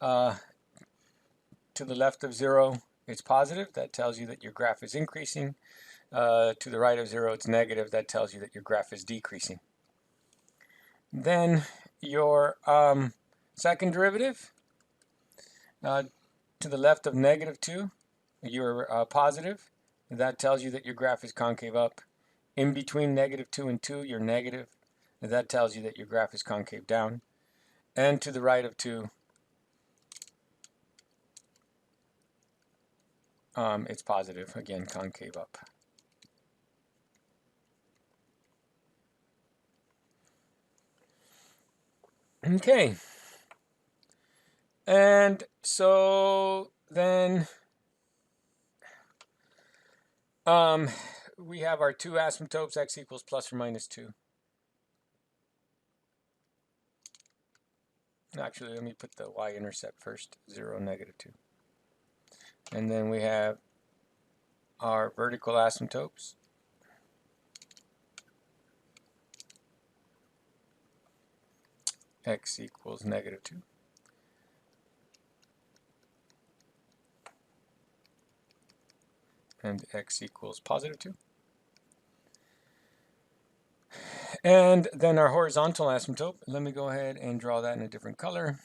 S1: to the left of 0, it's positive. That tells you that your graph is increasing. To the right of 0, it's negative. That tells you that your graph is decreasing. Then your second derivative, to the left of -2, you're positive. That tells you that your graph is concave up. In between -2 and 2, you're negative. And that tells you that your graph is concave down. And to the right of 2, it's positive, again, concave up. Okay. And so then we have our two asymptotes, x equals plus or minus 2. Actually, let me put the y-intercept first, 0, -2. And then we have our vertical asymptotes. X equals -2. And x equals +2. And then our horizontal asymptote, let me go ahead and draw that in a different color.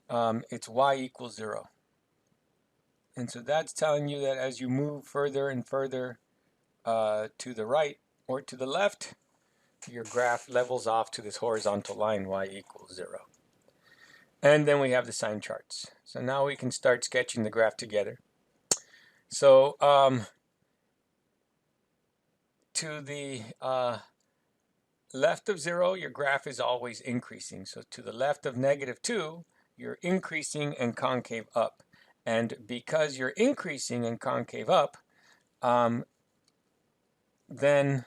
S1: It's y equals 0. And so that's telling you that as you move further and further to the right or to the left, your graph levels off to this horizontal line, y equals 0. And then we have the sign charts. So now we can start sketching the graph together. So to the left of 0, your graph is always increasing. So to the left of -2, you're increasing and concave up. And because you're increasing and concave up, then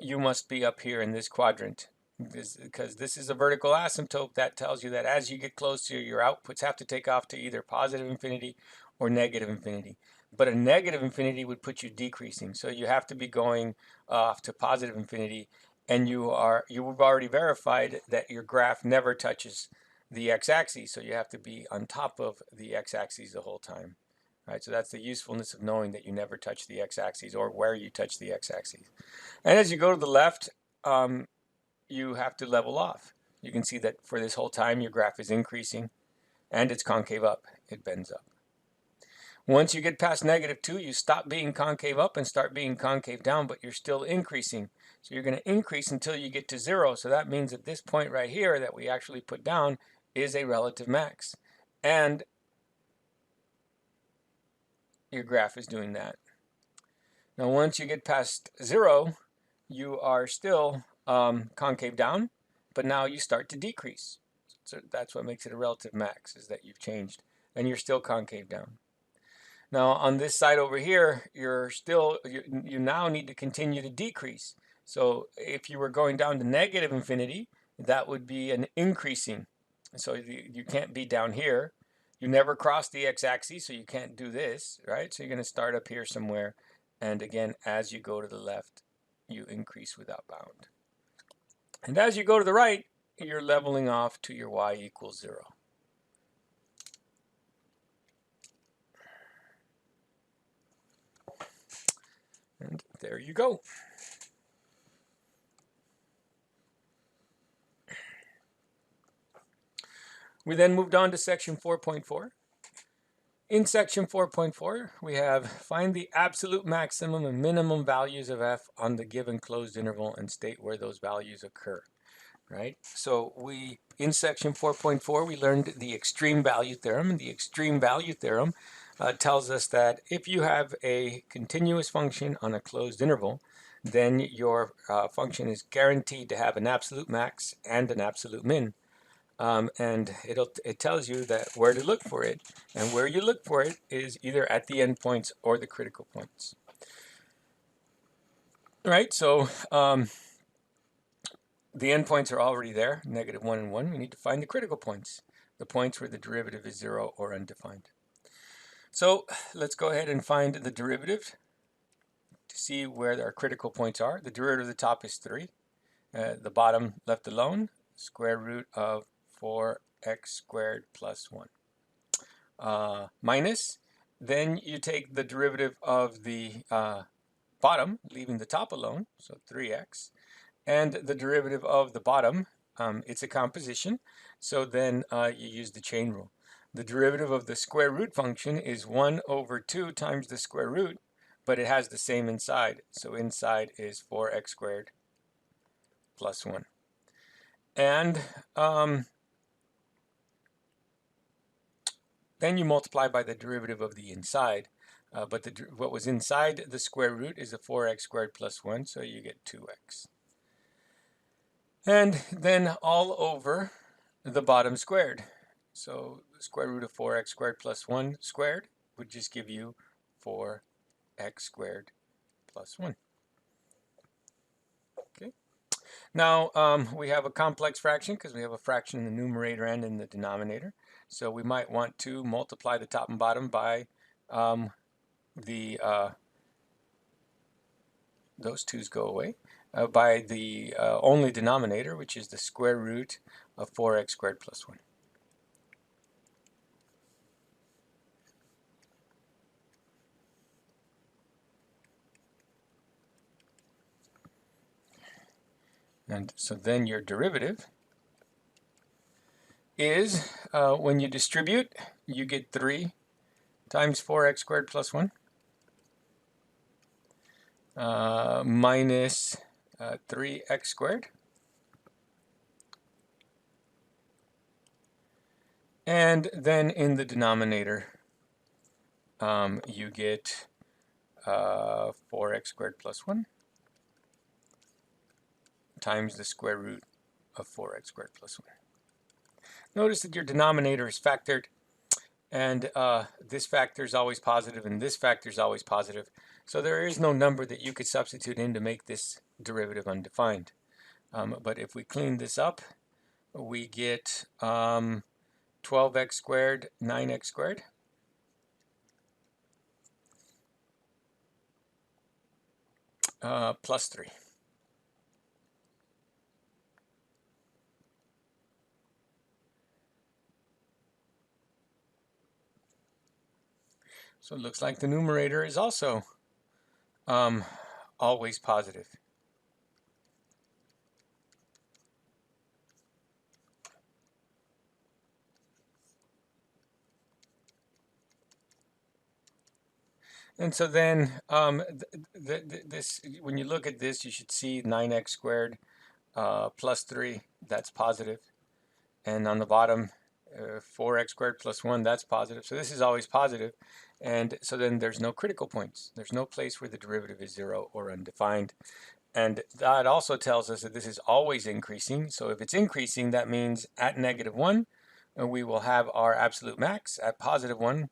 S1: you must be up here in this quadrant. Because this is a vertical asymptote, that tells you that as you get closer, your outputs have to take off to either positive infinity or negative infinity. But a negative infinity would put you decreasing. So you have to be going off to positive infinity. And you've already verified that your graph never touches the x-axis. So you have to be on top of the x-axis the whole time. Right, so that's the usefulness of knowing that you never touch the x-axis or where you touch the x-axis. And as you go to the left, you have to level off. You can see that for this whole time, your graph is increasing and it's concave up. It bends up. Once you get past -2, you stop being concave up and start being concave down, but you're still increasing. So you're going to increase until you get to 0. So that means that this point right here that we actually put down is a relative max. And your graph is doing that. Now, once you get past 0, you are still concave down, but now you start to decrease. So that's what makes it a relative max, is that you've changed, and you're still concave down. Now, on this side over here, you now need to continue to decrease. So if you were going down to negative infinity, that would be an increasing. So you can't be down here. You never cross the x-axis, so you can't do this, right? So you're going to start up here somewhere. And again, as you go to the left, you increase without bound. And as you go to the right, you're leveling off to your y equals 0. And there you go. We then moved on to section 4.4. In section 4.4, we have find the absolute maximum and minimum values of f on the given closed interval and state where those values occur. Right? So in section 4.4, we learned the extreme value theorem. And the extreme value theorem tells us that if you have a continuous function on a closed interval, then your function is guaranteed to have an absolute max and an absolute min. And it tells you that where to look for it, and where you look for it is either at the endpoints or the critical points. Right, so the endpoints are already there, -1 and 1. We need to find the critical points, the points where the derivative is 0 or undefined. So let's go ahead and find the derivative to see where our critical points are. The derivative of the top is 3. The bottom left alone, square root of 4x squared plus 1. Minus, then you take the derivative of the bottom, leaving the top alone, so 3x, and the derivative of the bottom, it's a composition, so then you use the chain rule. The derivative of the square root function is 1 over 2 times the square root, but it has the same inside. So inside is 4x squared plus 1. And then you multiply by the derivative of the inside. But what was inside the square root is a 4x squared plus 1, so you get 2x. And then all over the bottom squared. So the square root of 4x squared plus 1 squared would just give you 4x squared plus 1. Okay. Now we have a complex fraction because we have a fraction in the numerator and in the denominator. So we might want to multiply the top and bottom by those twos go away, by the only denominator, which is the square root of 4x squared plus 1. And so then your derivative is, when you distribute, you get 3 times 4x squared plus 1 minus 3x squared. And then in the denominator, you get 4x squared plus 1 times the square root of 4x squared plus 1. Notice that your denominator is factored, and this factor is always positive, and this factor is always positive. So there is no number that you could substitute in to make this derivative undefined. But if we clean this up, we get 12x squared, 9x squared. Plus 3. So it looks like the numerator is also always positive. And so then this, when you look at this, you should see 9x squared plus 3, that's positive. And on the bottom, 4x squared plus 1, that's positive. So this is always positive. And so then there's no critical points. There's no place where the derivative is 0 or undefined. And that also tells us that this is always increasing. So if it's increasing, that means at -1, we will have our absolute max. At +1,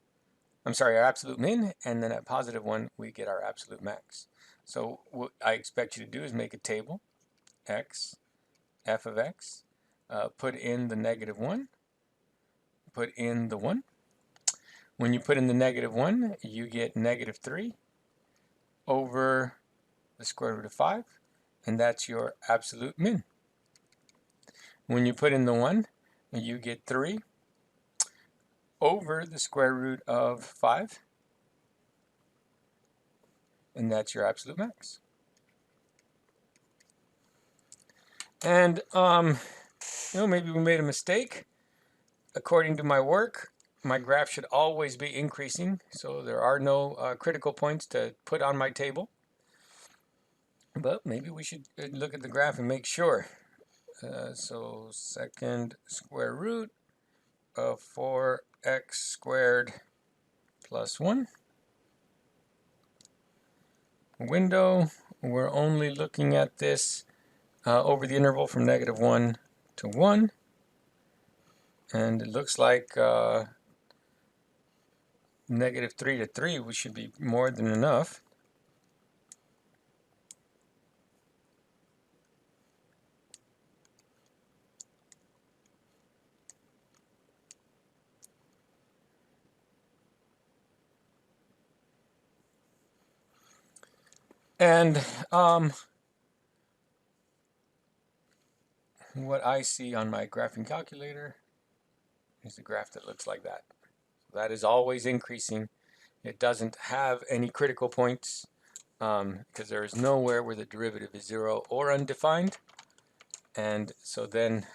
S1: I'm sorry, our absolute min, and then at +1, we get our absolute max. So what I expect you to do is make a table, x, f of x, put in the -1, put in the 1. When you put in the -1, you get -3 over the square root of 5, and that's your absolute min. When you put in the 1, you get 3 over the square root of 5, and that's your absolute max. And maybe we made a mistake. According to my work, my graph should always be increasing, so there are no critical points to put on my table. But maybe we should look at the graph and make sure. So second square root of 4x squared plus 1. Window, we're only looking at this over the interval from -1 to 1. And it looks like -3 to 3, we should be more than enough. And what I see on my graphing calculator is a graph that looks like that. That is always increasing. It doesn't have any critical points because there is nowhere where the derivative is 0 or undefined. And so then,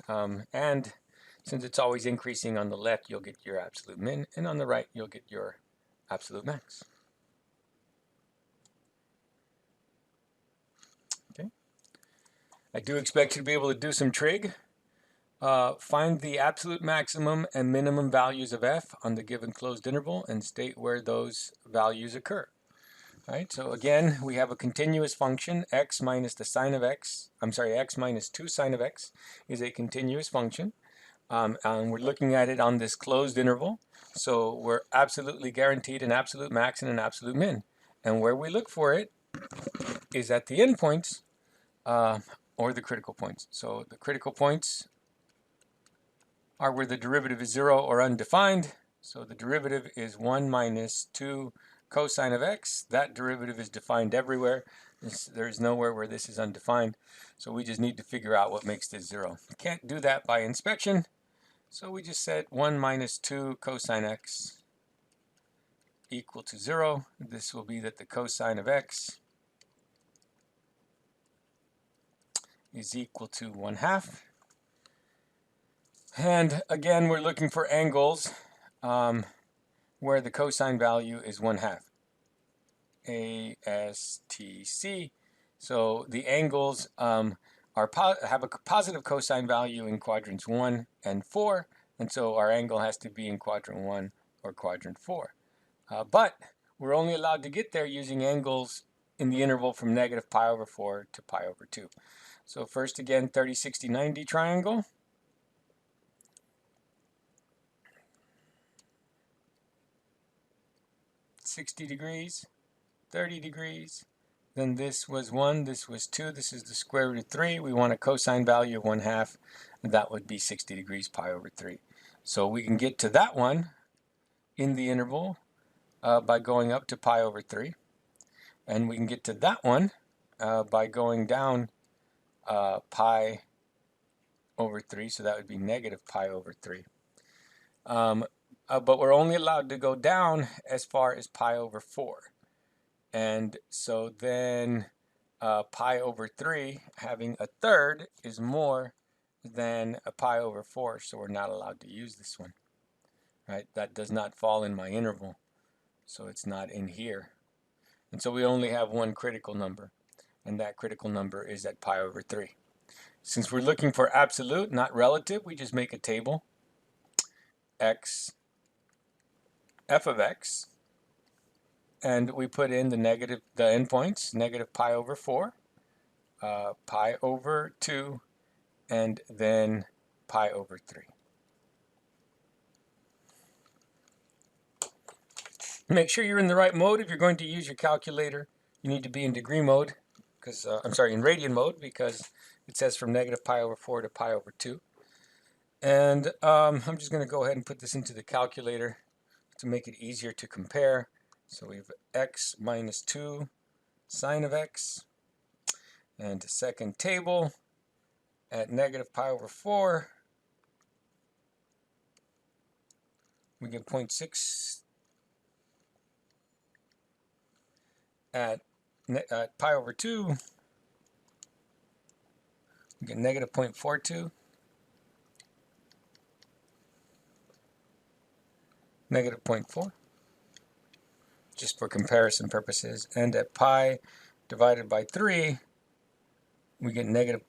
S1: and Since it's always increasing on the left, you'll get your absolute min, and on the right, you'll get your absolute max. Okay. I do expect you to be able to do some trig. Find the absolute maximum and minimum values of f on the given closed interval and state where those values occur. All right, so again, we have a continuous function, x minus the sine of x, x minus 2 sine of x is a continuous function. And we're looking at it on this closed interval. So we're absolutely guaranteed an absolute max and an absolute min. And where we look for it is at the endpoints or the critical points. So the critical points are where the derivative is 0 or undefined. So the derivative is 1 minus 2 cosine of x. That derivative is defined everywhere. There's nowhere where this is undefined. So we just need to figure out what makes this 0. Can't do that by inspection. So we just said 1 minus 2 cosine x equal to 0. This will be that the cosine of x is equal to 1/2. And again, we're looking for angles where the cosine value is 1/2. ASTC. So the angles have a positive cosine value in quadrants 1 and 4, and so our angle has to be in quadrant 1 or quadrant 4. But we're only allowed to get there using angles in the interval from negative pi over 4 to pi over 2. So first again, 30, 60, 90 triangle. (60°), 30 degrees. Then this was 1, this was 2, this is the square root of 3. We want a cosine value of 1/2, and that would be 60 degrees pi over 3. So we can get to that one in the interval by going up to pi over 3. And we can get to that one by going down pi over 3, so that would be negative pi over 3. But we're only allowed to go down as far as pi over 4. And so then pi over 3, having a third, is more than a pi over 4, so we're not allowed to use this one. Right? That does not fall in my interval, so it's not in here. And so we only have one critical number, and that critical number is at pi over 3. Since we're looking for absolute, not relative, we just make a table. X, f of x, and we put in the endpoints, negative pi over 4, pi over 2, and then pi over 3. Make sure you're in the right mode. If you're going to use your calculator, you need to be in degree mode, because in radian mode, because it says from negative pi over 4 to pi over 2. And I'm just going to go ahead and put this into the calculator to make it easier to compare. So we have x minus 2 sine of x, and the second table at negative pi over 4, we get 0.6. At pi over 2, we get negative 0.42, negative 0.4, just for comparison purposes. And at pi divided by 3, we get negative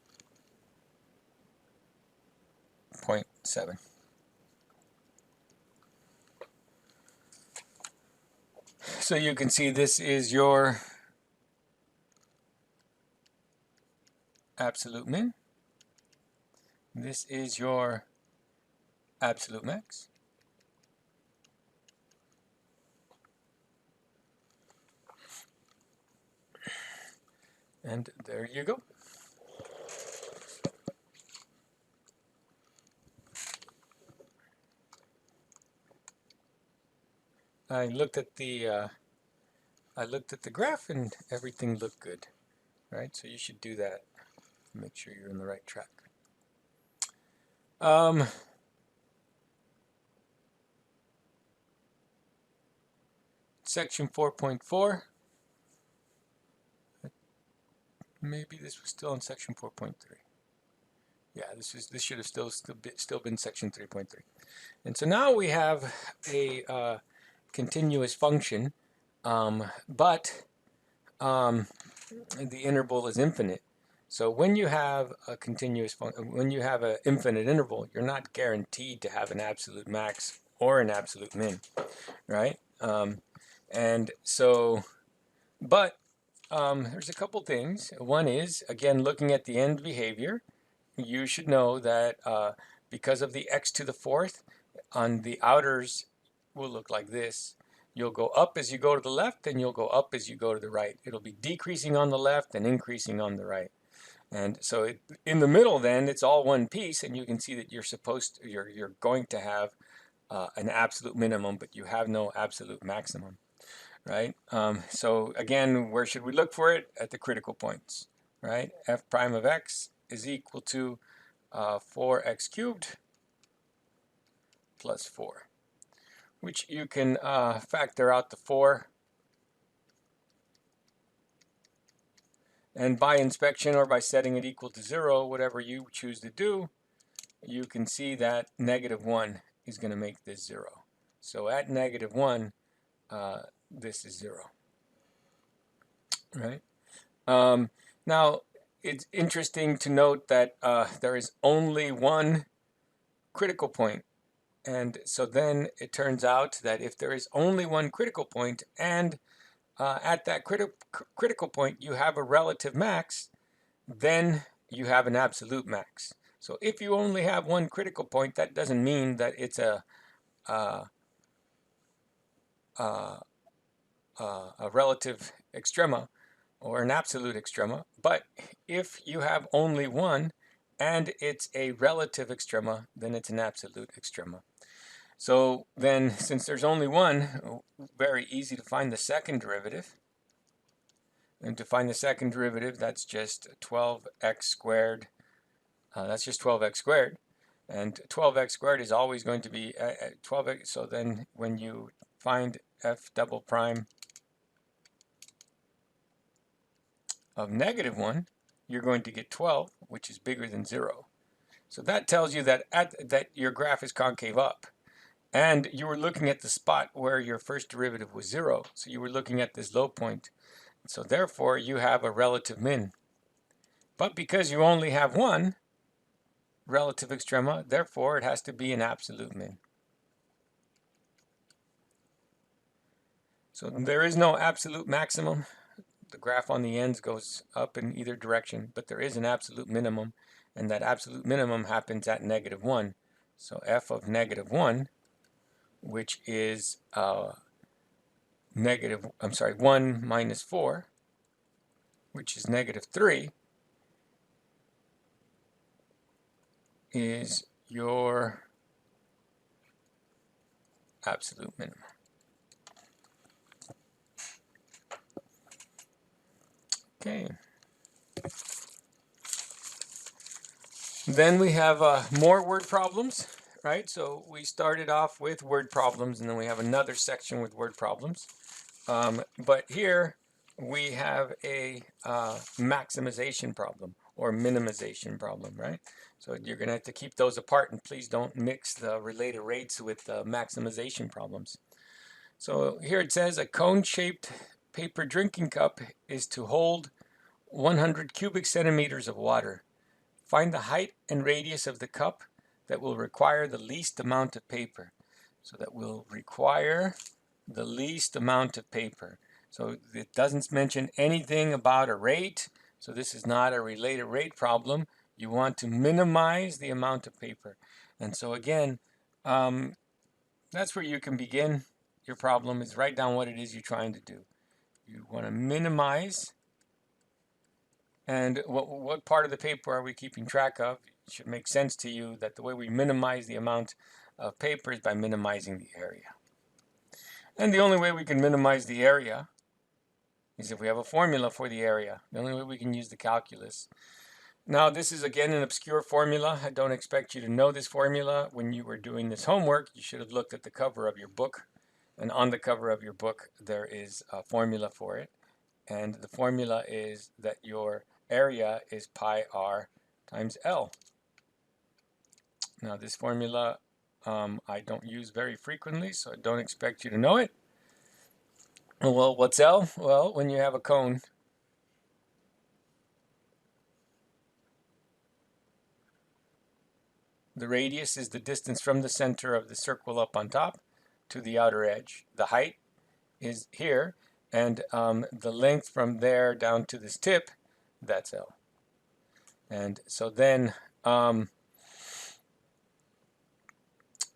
S1: 0.7. So you can see this is your absolute min. This is your absolute max. And there you go. I looked at the graph and everything looked good, right? So you should do that. Make sure you're in the right track. Section 4.4. Maybe this was still in section 4.3. Yeah, this should have still been section 3.3. And so now we have a continuous function, but the interval is infinite. So when you have a continuous function, when you have an infinite interval, you're not guaranteed to have an absolute max or an absolute min, right? And so, but there's a couple things. One is, again, looking at the end behavior, you should know that because of the x to the fourth, on the outers will look like this. You'll go up as you go to the left, and you'll go up as you go to the right. It'll be decreasing on the left and increasing on the right. And so in the middle, then, it's all one piece, and you can see that you're going to have an absolute minimum, but you have no absolute maximum, right? So again, where should we look for it? At the critical points, right? F prime of x is equal to 4x cubed plus 4, which you can factor out the 4. And by inspection or by setting it equal to 0, whatever you choose to do, you can see that -1 is going to make this 0. So at -1, this is 0, right? Now, it's interesting to note that there is only one critical point. And so then it turns out that if there is only one critical point, and at that critical point you have a relative max, then you have an absolute max. So if you only have one critical point, that doesn't mean that it's a relative extrema or an absolute extrema. But if you have only one and it's a relative extrema, then it's an absolute extrema. So then, since there's only one, very easy to find the second derivative. And to find the second derivative, that's just 12x squared. That's just 12x squared. And 12x squared is always going to be 12x. So then when you find f double prime of -1, you're going to get 12, which is bigger than 0. So that tells you that that your graph is concave up. And you were looking at the spot where your first derivative was 0. So you were looking at this low point. So therefore, you have a relative min. But because you only have one relative extrema, therefore it has to be an absolute min. So there is no absolute maximum. The graph on the ends goes up in either direction, but there is an absolute minimum, and that absolute minimum happens at -1. So f of -1, which is 1 minus 4, which is -3, is your absolute minimum. Okay. Then we have more word problems, right? So we started off with word problems, and then we have another section with word problems. But here we have a maximization problem or minimization problem, right? So you're going to have to keep those apart, and please don't mix the related rates with the maximization problems. So here it says a cone-shaped paper drinking cup is to hold 100 cubic centimeters of water. Find the height and radius of the cup that will require the least amount of paper. So that will require the least amount of paper. So it doesn't mention anything about a rate. So this is not a related rate problem. You want to minimize the amount of paper. And so again, that's where you can begin your problem, is write down what it is you're trying to do. You want to minimize. And what part of the paper are we keeping track of? It should make sense to you that the way we minimize the amount of paper is by minimizing the area. And the only way we can minimize the area is if we have a formula for the area. The only way we can use the calculus. Now, this is again an obscure formula. I don't expect you to know this formula. When you were doing this homework, you should have looked at the cover of your book. And on the cover of your book, there is a formula for it. And the formula is that your area is pi r times L. Now this formula I don't use very frequently, so I don't expect you to know it. Well, what's L? Well, when you have a cone, the radius is the distance from the center of the circle up on top to the outer edge. The height is here, and the length from there down to this tip, that's L. And so then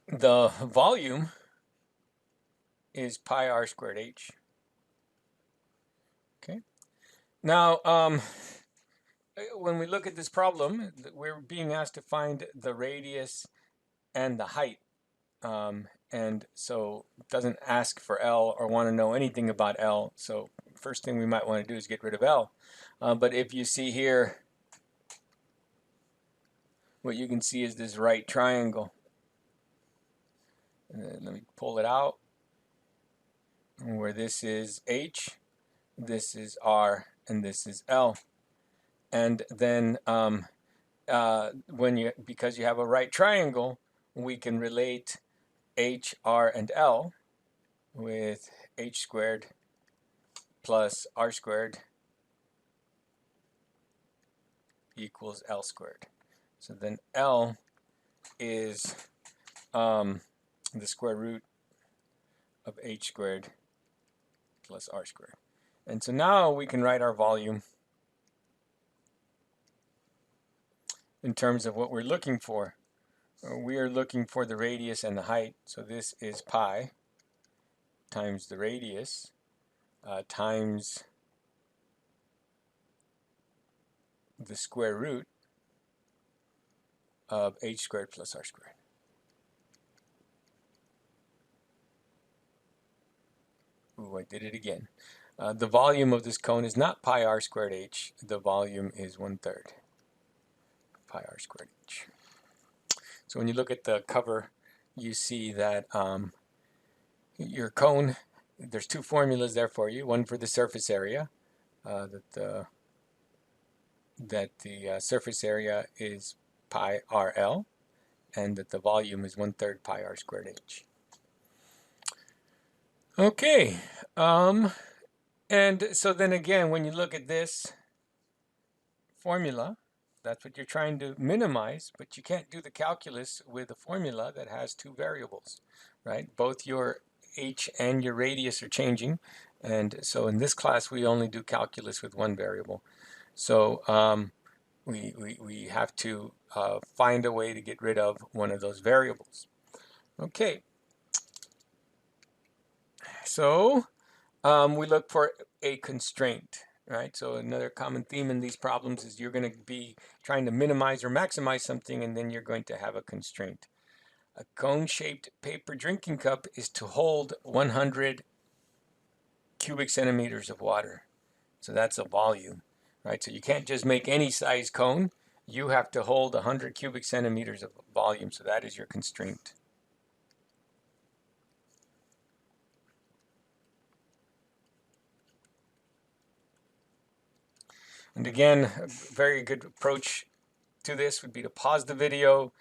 S1: the volume is pi r squared h. Okay. Now, when we look at this problem, we're being asked to find the radius and the height. And so it doesn't ask for L or want to know anything about L. So first thing we might want to do is get rid of L. But if you see here, what you can see is this right triangle. Let me pull it out. Where this is H, this is R, and this is L. And then because you have a right triangle, we can relate H, R, and L with H squared plus R squared equals L squared. So then L is the square root of H squared plus R squared. And so now we can write our volume in terms of what we're looking for. We are looking for the radius and the height. So this is pi times the radius times the square root of H squared plus R squared. Ooh, I did it again. The volume of this cone is not pi r squared h. The volume is 1/3 pi r squared h. So when you look at the cover, you see that your cone, there's two formulas there for you. One for the surface area, that the surface area is pi rl, and that the volume is 1/3 pi r squared h. Okay, and so then again, when you look at this formula, that's what you're trying to minimize, but you can't do the calculus with a formula that has two variables, right? Both your h and your radius are changing, and so in this class we only do calculus with one variable. So we have to find a way to get rid of one of those variables. Okay, so we look for a constraint, right? So another common theme in these problems is you're going to be trying to minimize or maximize something, and then you're going to have a constraint. A cone-shaped paper drinking cup is to hold 100 cubic centimeters of water. So that's a volume, right? So you can't just make any size cone. You have to hold 100 cubic centimeters of volume. So that is your constraint. And again, a very good approach to this would be to pause the video,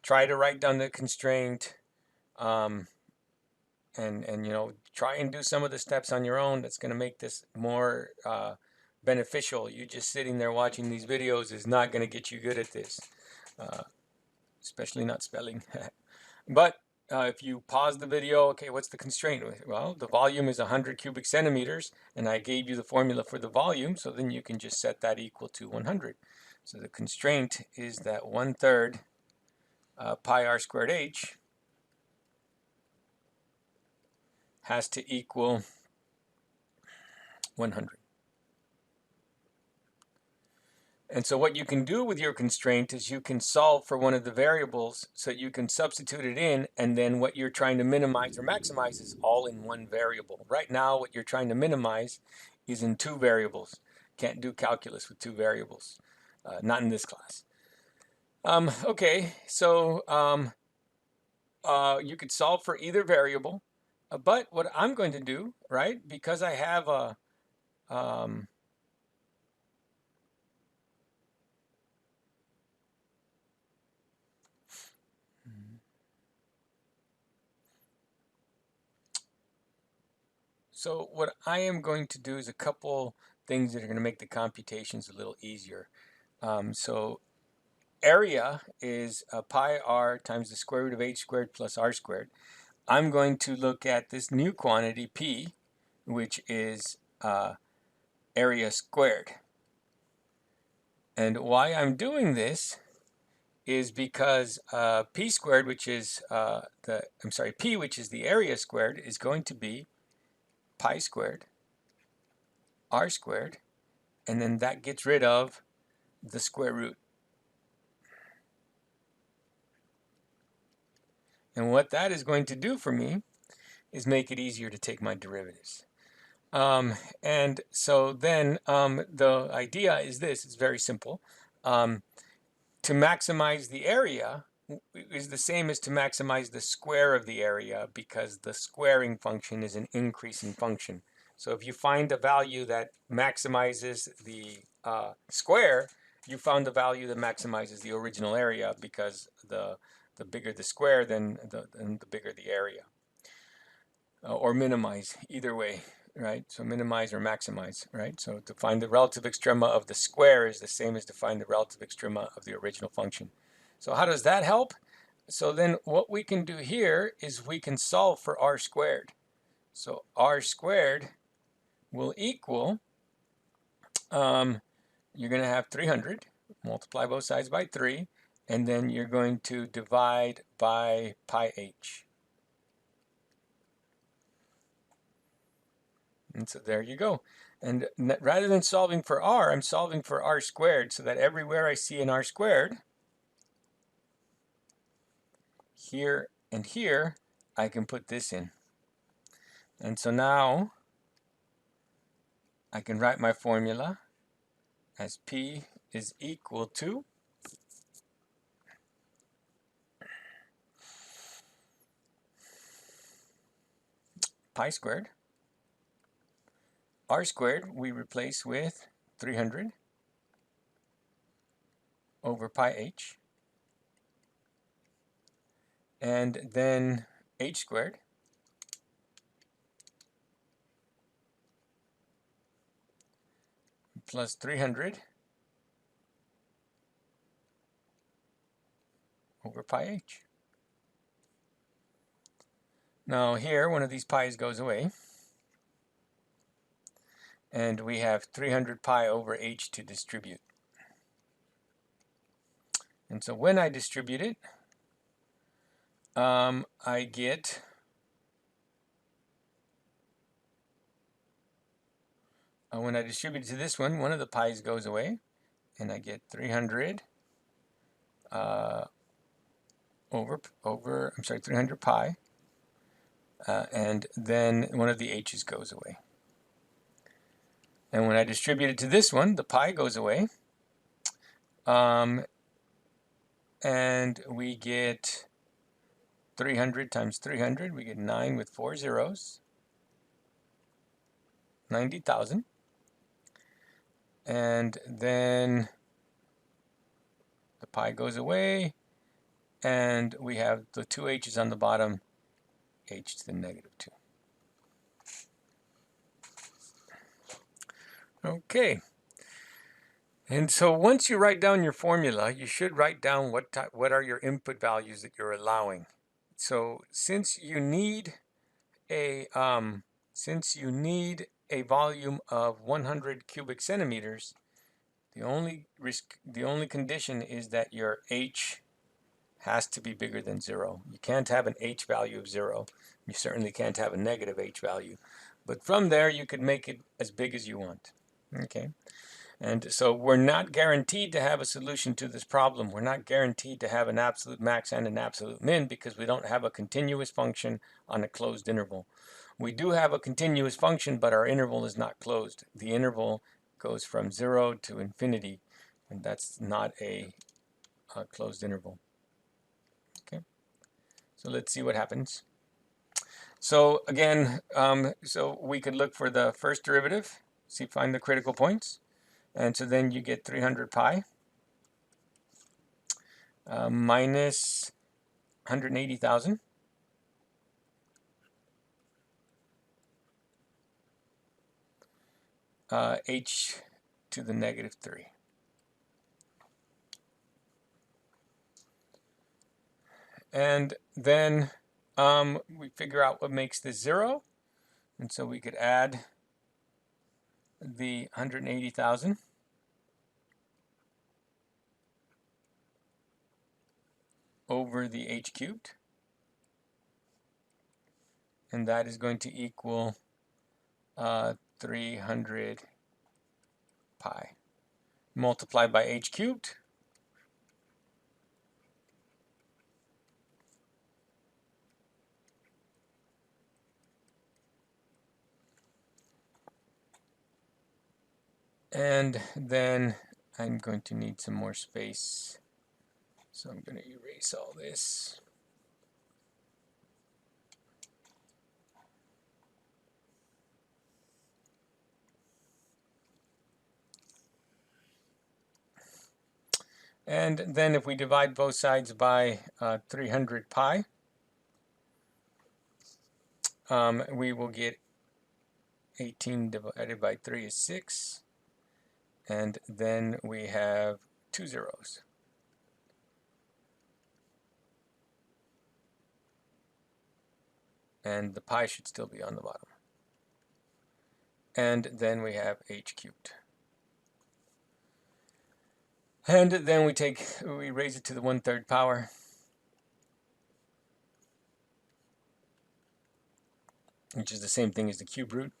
S1: try to write down the constraint, and you know, try and do some of the steps on your own. That's going to make this more beneficial. You just sitting there watching these videos is not going to get you good at this, especially not spelling. But if you pause the video, okay, what's the constraint? Well, the volume is 100 cubic centimeters, and I gave you the formula for the volume, so then you can just set that equal to 100. So the constraint is that 1/3 pi r squared h has to equal 100. And so what you can do with your constraint is you can solve for one of the variables, so you can substitute it in, and then what you're trying to minimize or maximize is all in one variable. Right now, what you're trying to minimize is in two variables. Can't do calculus with two variables, not in this class. Okay, so you could solve for either variable, but what I'm going to do, right, because I have a So what I am going to do is a couple things that are going to make the computations a little easier. So area is pi r times the square root of h squared plus r squared. I'm going to look at this new quantity p, which is area squared. And why I'm doing this is because p squared, which is p, which is the area squared, is going to be pi squared r squared, and then that gets rid of the square root. And what that is going to do for me is make it easier to take my derivatives. And so then the idea is this, it's very simple. To maximize the area is the same as to maximize the square of the area, because the squaring function is an increasing function. So if you find a value that maximizes the square, you found the value that maximizes the original area, because the bigger the square, then the bigger the area. Or minimize, either way, right? So minimize or maximize, right? So to find the relative extrema of the square is the same as to find the relative extrema of the original function. So how does that help? So then what we can do here is we can solve for r squared. So r squared will equal, you're going to have 300, multiply both sides by 3, and then you're going to divide by pi h. And so there you go. And rather than solving for r, I'm solving for r squared, so that everywhere I see an r squared, here and here, I can put this in. And so now I can write my formula as p is equal to pi squared. R squared we replace with 300 over pi h. And then h squared plus 300 over pi h. Now here, one of these pi's goes away, and we have 300 pi over h to distribute. And so when I distribute it, I get when I distribute it to this one of the pi's goes away, and I get 300 300 pi, and then one of the h's goes away. And when I distribute it to this one, the pi goes away, and we get 300 times 300, we get 9 with 4 zeros, 90,000. And then the pi goes away, and we have the 2 h's on the bottom, h to the negative 2. Okay. And so once you write down your formula, you should write down what are your input values that you're allowing. So since you need a volume of 100 cubic centimeters, the only condition is that your h has to be bigger than 0. You can't have an h value of 0. You certainly can't have a negative h value. But from there, you could make it as big as you want. Okay. And so we're not guaranteed to have a solution to this problem. We're not guaranteed to have an absolute max and an absolute min, because we don't have a continuous function on a closed interval. We do have a continuous function, but our interval is not closed. The interval goes from 0 to infinity, and that's not a closed interval. Okay, so let's see what happens. So again, so we could look for the first derivative, find the critical points. And so then you get 300 pi minus 180,000 h to the negative 3. And then we figure out what makes this 0. And so we could add the 180,000 over the h cubed. And that is going to equal 300 pi multiplied by h cubed. And then I'm going to need some more space. So I'm going to erase all this. And then if we divide both sides by 300 pi, we will get 18 divided by 3 is 6. And then we have 2 zeros. And the pi should still be on the bottom. And then we have h cubed. And then we raise it to the 1/3 power. Which is the same thing as the cube root.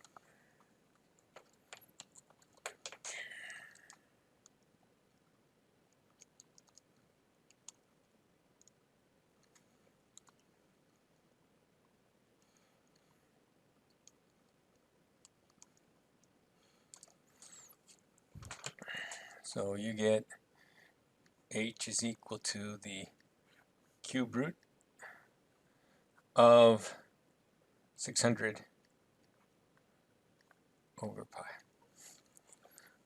S1: So you get h is equal to the cube root of 600 over pi.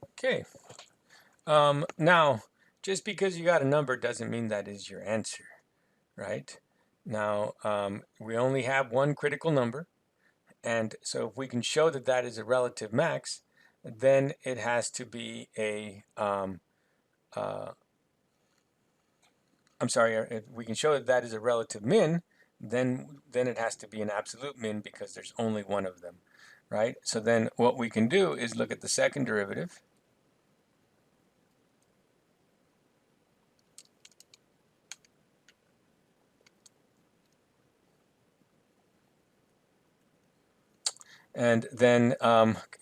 S1: Okay. Now, just because you got a number doesn't mean that is your answer, right? Now, we only have one critical number, and so if we can show that that is a relative max, then it has to be a I'm sorry, if we can show that that is a relative min, then it has to be an absolute min because there's only one of them, right? So then what we can do is look at the second derivative. And then,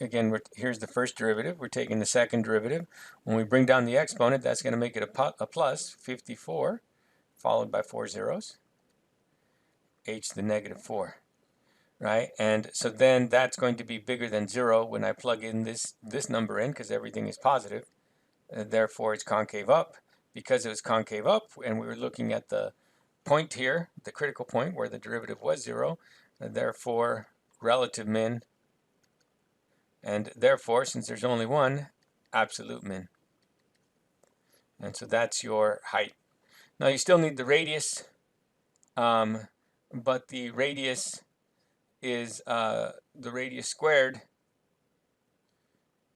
S1: again, here's the first derivative. We're taking the second derivative. When we bring down the exponent, that's going to make it a plus 54, followed by 4 zeros, h to the negative 4, right? And so then that's going to be bigger than 0 when I plug in this number in, because everything is positive. Therefore, it's concave up. Because it was concave up, and we were looking at the point here, the critical point where the derivative was 0, therefore, relative min, and therefore, since there's only one, absolute min. And so that's your height. Now you still need the radius, but the radius is the radius squared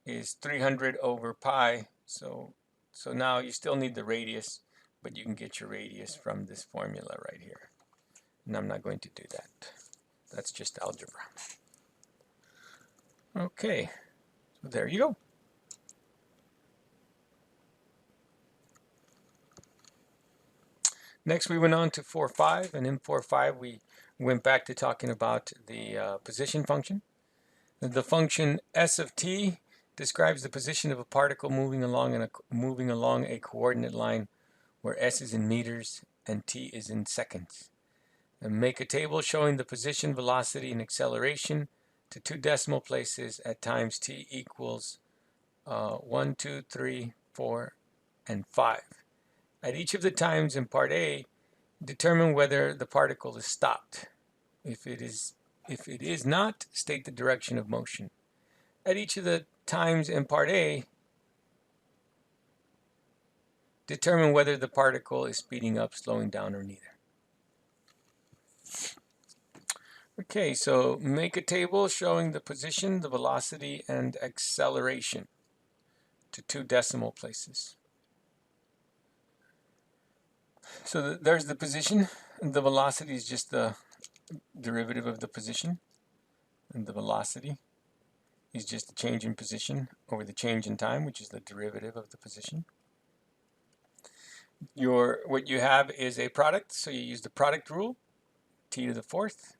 S1: is 300 over pi. So now you still need the radius, but you can get your radius from this formula right here. And I'm not going to do that. That's just algebra. Okay, so there you go. Next, we went on to 4.5, and in 4.5 we went back to talking about the position function. The function s of t describes the position of a particle moving along a coordinate line where s is in meters and t is in seconds. And make a table showing the position, velocity, and acceleration to 2 decimal places at times t equals 1, 2, 3, 4, and 5. At each of the times in part A, determine whether the particle is stopped. If it is not, state the direction of motion. At each of the times in part A, determine whether the particle is speeding up, slowing down, or neither. Okay, so make a table showing the position, the velocity, and acceleration to 2 decimal places. So there's the position. The velocity is just the derivative of the position, and the velocity is just the change in position over the change in time, which is the derivative of the position. What you have is a product, so you use the product rule, t to the fourth.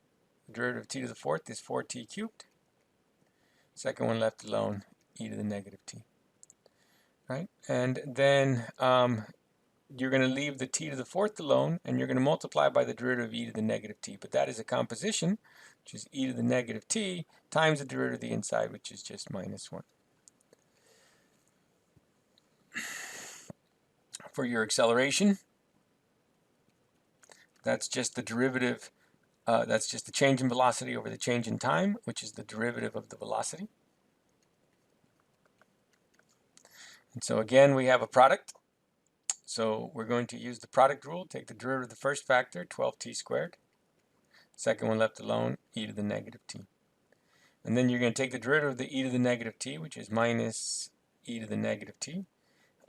S1: The derivative of t to the fourth is 4t cubed. Second one left alone, e to the negative t. Right? And then you're going to leave the t to the fourth alone, and you're going to multiply by the derivative of e to the negative t. But that is a composition, which is e to the negative t, times the derivative of the inside, which is just minus 1. For your acceleration, that's just the derivative, that's just the change in velocity over the change in time, which is the derivative of the velocity. And so again, we have a product. So we're going to use the product rule, take the derivative of the first factor, 12t squared. Second one left alone, e to the negative t. And then you're going to take the derivative of the e to the negative t, which is minus e to the negative t,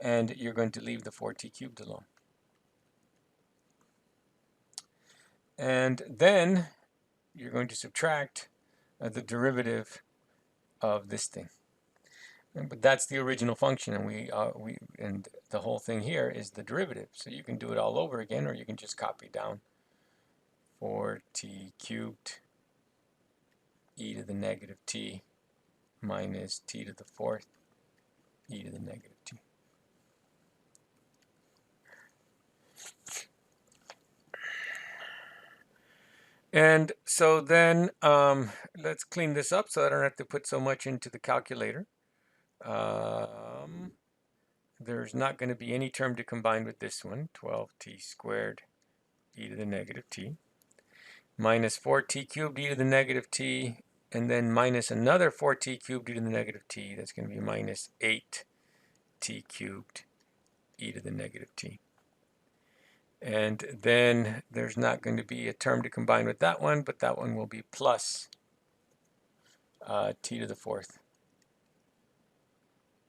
S1: and you're going to leave the 4t cubed alone. And then you're going to subtract the derivative of this thing. But that's the original function, and the whole thing here is the derivative. So you can do it all over again, or you can just copy down 4t cubed e to the negative t minus t to the fourth e to the negative t. And so then let's clean this up so I don't have to put so much into the calculator. There's not going to be any term to combine with this one, 12t squared e to the negative t, minus 4t cubed e to the negative t, and then minus another 4t cubed e to the negative t. That's going to be minus 8t cubed e to the negative t. And then there's not going to be a term to combine with that one, but that one will be plus t to the fourth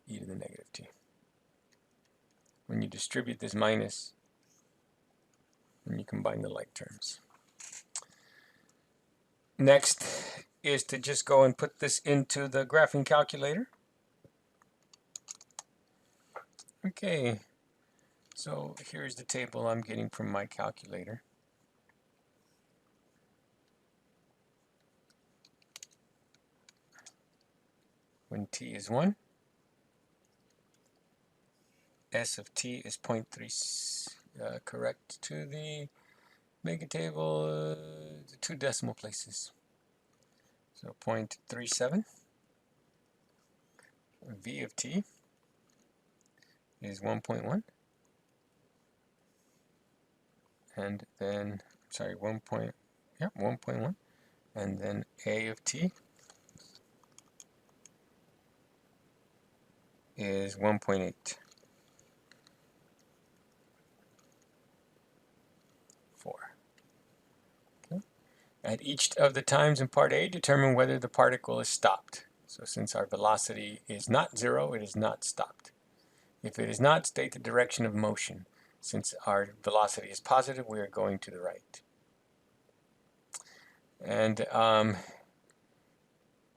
S1: e to the negative t. When you distribute this minus, and you combine the like terms. Next is to just go and put this into the graphing calculator. Okay, so here's the table I'm getting from my calculator. When t is 1, s of t is 0.3, correct to the make a table 2 decimal places. So 0.37. V of t is 1.1. And then, sorry, 1.1. And then A of t is 1.8. Okay. At each of the times in part A, determine whether the particle is stopped. So since our velocity is not 0, it is not stopped. If it is not, state the direction of motion. Since our velocity is positive, we are going to the right. And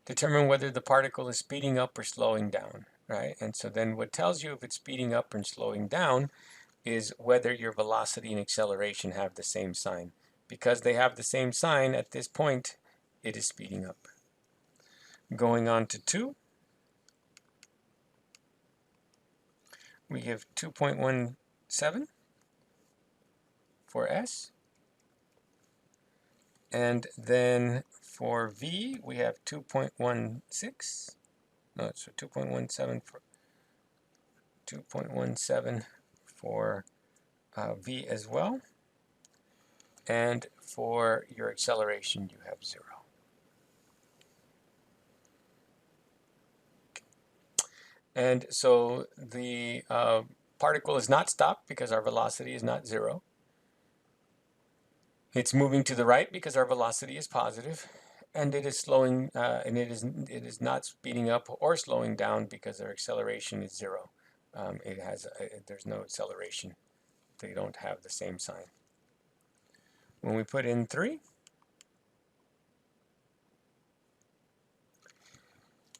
S1: determine whether the particle is speeding up or slowing down, right? And so then what tells you if it's speeding up and slowing down is whether your velocity and acceleration have the same sign. Because they have the same sign, at this point, it is speeding up. Going on to 2, we have 2.17 for S. And then for V, we have 2.16. No, so 2.17 for V as well. And for your acceleration, you have 0. Okay. And so the particle is not stopped because our velocity is not 0. It's moving to the right because our velocity is positive, and it is slowing, and it is not speeding up or slowing down because our acceleration is zero. There's no acceleration. They don't have the same sign. When we put in 3,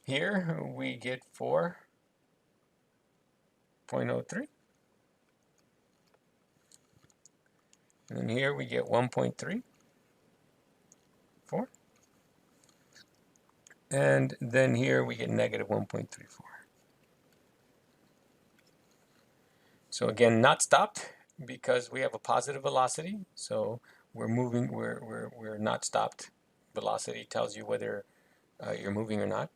S1: here we get 4.03. And here we get 1.34. And then here we get negative 1.34. So again, not stopped because we have a positive velocity. So we're moving, we're not stopped. Velocity tells you whether you're moving or not.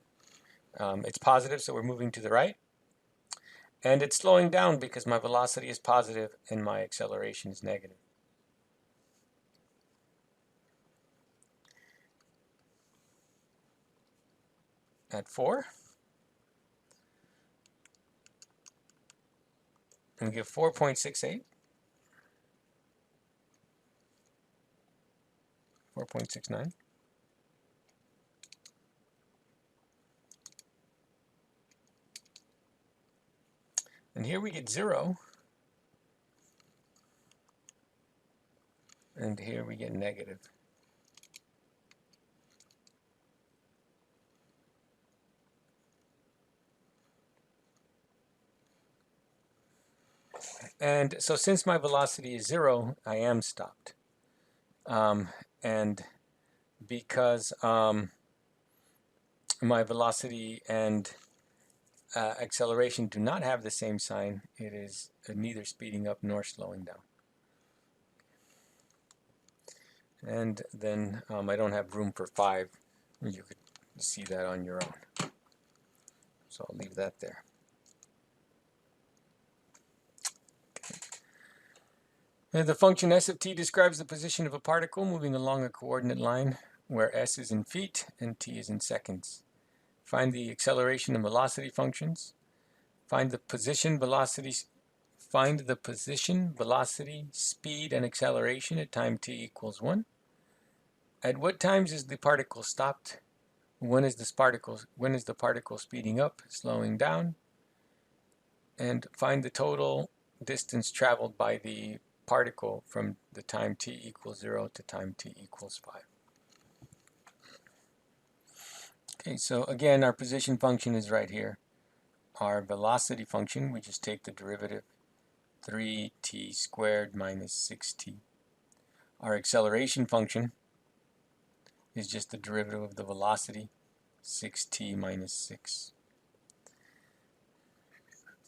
S1: It's positive, so we're moving to the right. And it's slowing down because my velocity is positive and my acceleration is negative. At 4, we get 4.68, 4.69. And here we get 0. And here we get negative. And so since my velocity is 0, I am stopped. And because my velocity and acceleration do not have the same sign, it is neither speeding up nor slowing down. And then I don't have room for 5. You could see that on your own. So I'll leave that there. The function s of t describes the position of a particle moving along a coordinate line where s is in feet and t is in seconds. Find the acceleration and velocity functions. Find the position, velocity, speed, and acceleration at time t equals 1. At what times is the particle stopped? When is the particle speeding up, slowing down? And find the total distance traveled by the particle from the time t equals 0 to time t equals 5. Okay, so again, our position function is right here. Our velocity function, we just take the derivative, 3t squared minus 6t. Our acceleration function is just the derivative of the velocity, 6t minus 6.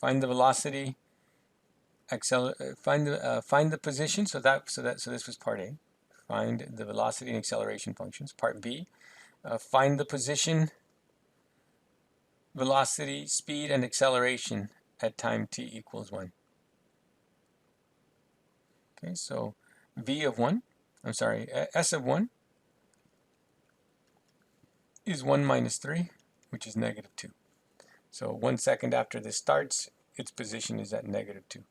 S1: Find the velocity, find the position. So this was part A. Find the velocity and acceleration functions. Part B, find the position, velocity, speed, and acceleration at time t equals 1. Okay, so S of 1 is 1 minus 3, which is negative 2. So 1 second after this starts, its position is at negative 2.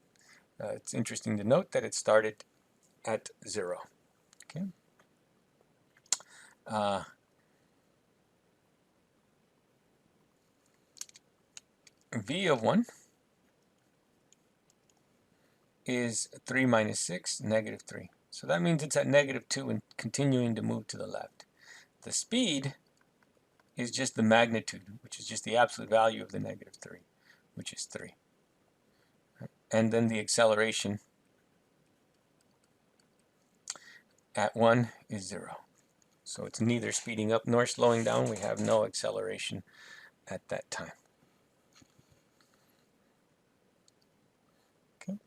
S1: It's interesting to note that it started at 0. Okay. V of 1 is 3 minus 6, negative 3. So that means it's at negative 2 and continuing to move to the left. The speed is just the magnitude, which is just the absolute value of the negative 3, which is 3. And then the acceleration at 1 is 0. So it's neither speeding up nor slowing down. We have no acceleration at that time. Okay,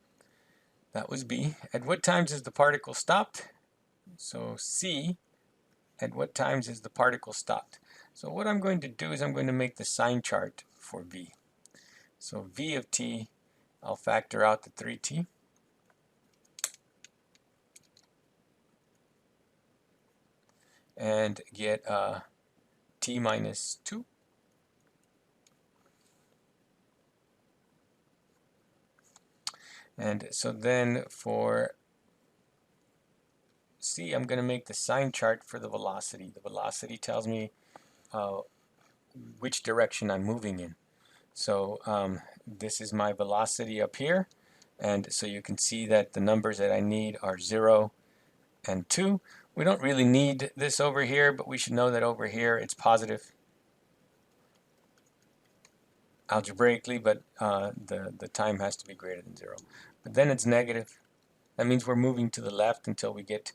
S1: that was B. At what times is the particle stopped? So C, at what times is the particle stopped? So what I'm going to do is I'm going to make the sign chart for V. So V of t, I'll factor out the 3t. And get t minus 2. And so then for C, I'm going to make the sign chart for the velocity. The velocity tells me which direction I'm moving in. So this is my velocity up here, and so you can see that the numbers that I need are 0 and 2. We don't really need this over here, but we should know that over here it's positive algebraically, but the time has to be greater than 0. But then it's negative. That means we're moving to the left until we get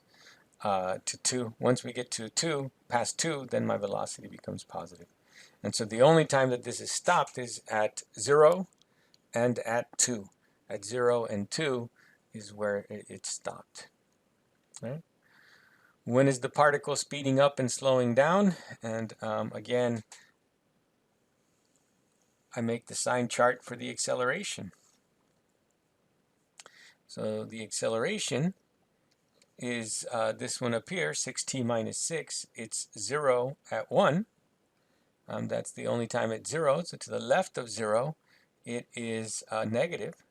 S1: to 2. Once we get to 2, past 2, then my velocity becomes positive. And so the only time that this is stopped is at 0 and at 2. At 0 and 2 is where it's stopped. Right? When is the particle speeding up and slowing down? And again, I make the sign chart for the acceleration. So the acceleration is this one up here, 6t minus 6. It's 0 at 1. That's the only time it's 0. So to the left of 0, it is negative.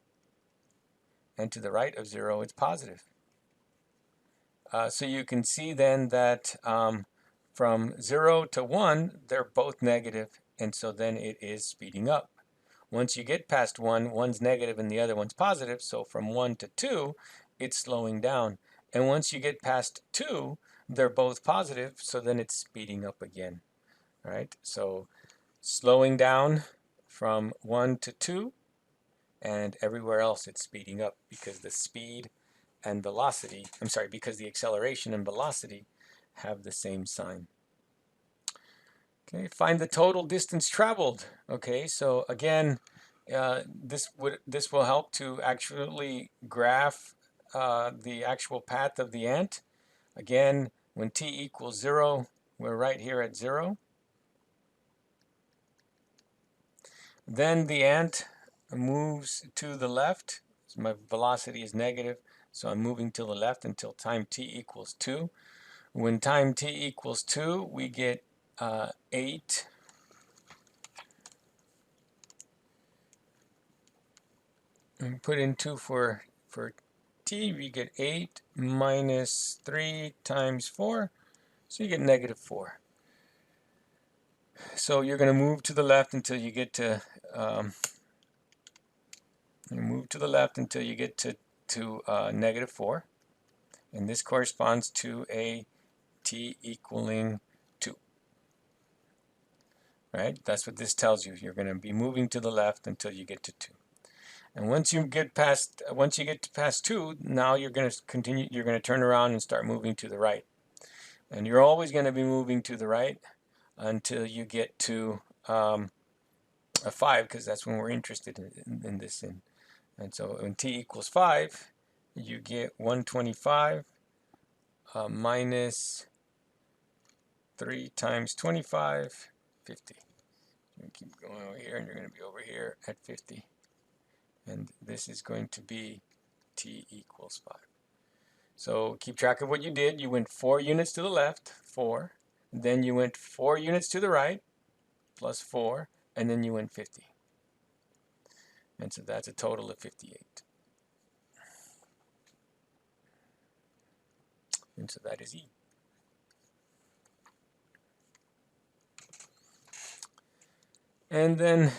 S1: And to the right of 0, it's positive. So you can see then that from 0 to 1, they're both negative, and so then it is speeding up. Once you get past 1, one's negative and the other one's positive, so from 1 to 2, it's slowing down. And once you get past 2, they're both positive, so then it's speeding up again. All right, so slowing down from 1 to 2, and everywhere else it's speeding up because the speed and velocity, because the acceleration and velocity have the same sign. Okay, find the total distance traveled. Okay, so again, this will help to actually graph the actual path of the ant. Again, when t equals 0, we're right here at 0. Then the ant moves to the left. So my velocity is negative, so I'm moving to the left until time t equals 2. When time t equals 2, we get 8 and put in 2 for t, we get 8 minus 3 times 4, so you get negative 4. So you're going to move to the left until you get to negative 4, and this corresponds to a t equaling 2. Right? That's what this tells you. You're going to be moving to the left until you get to 2. And once you get past 2, now you're going to continue. You're going to turn around and start moving to the right. And you're always going to be moving to the right until you get to a 5, because that's when we're interested in this. And so when t equals 5, you get 125 minus 3 times 25, 50. You keep going over here, and you're going to be over here at 50. And this is going to be t equals 5. So keep track of what you did. You went 4 units to the left, 4. Then you went 4 units to the right, plus 4. And then you went 50. And so that's a total of 58. And so that is E. And then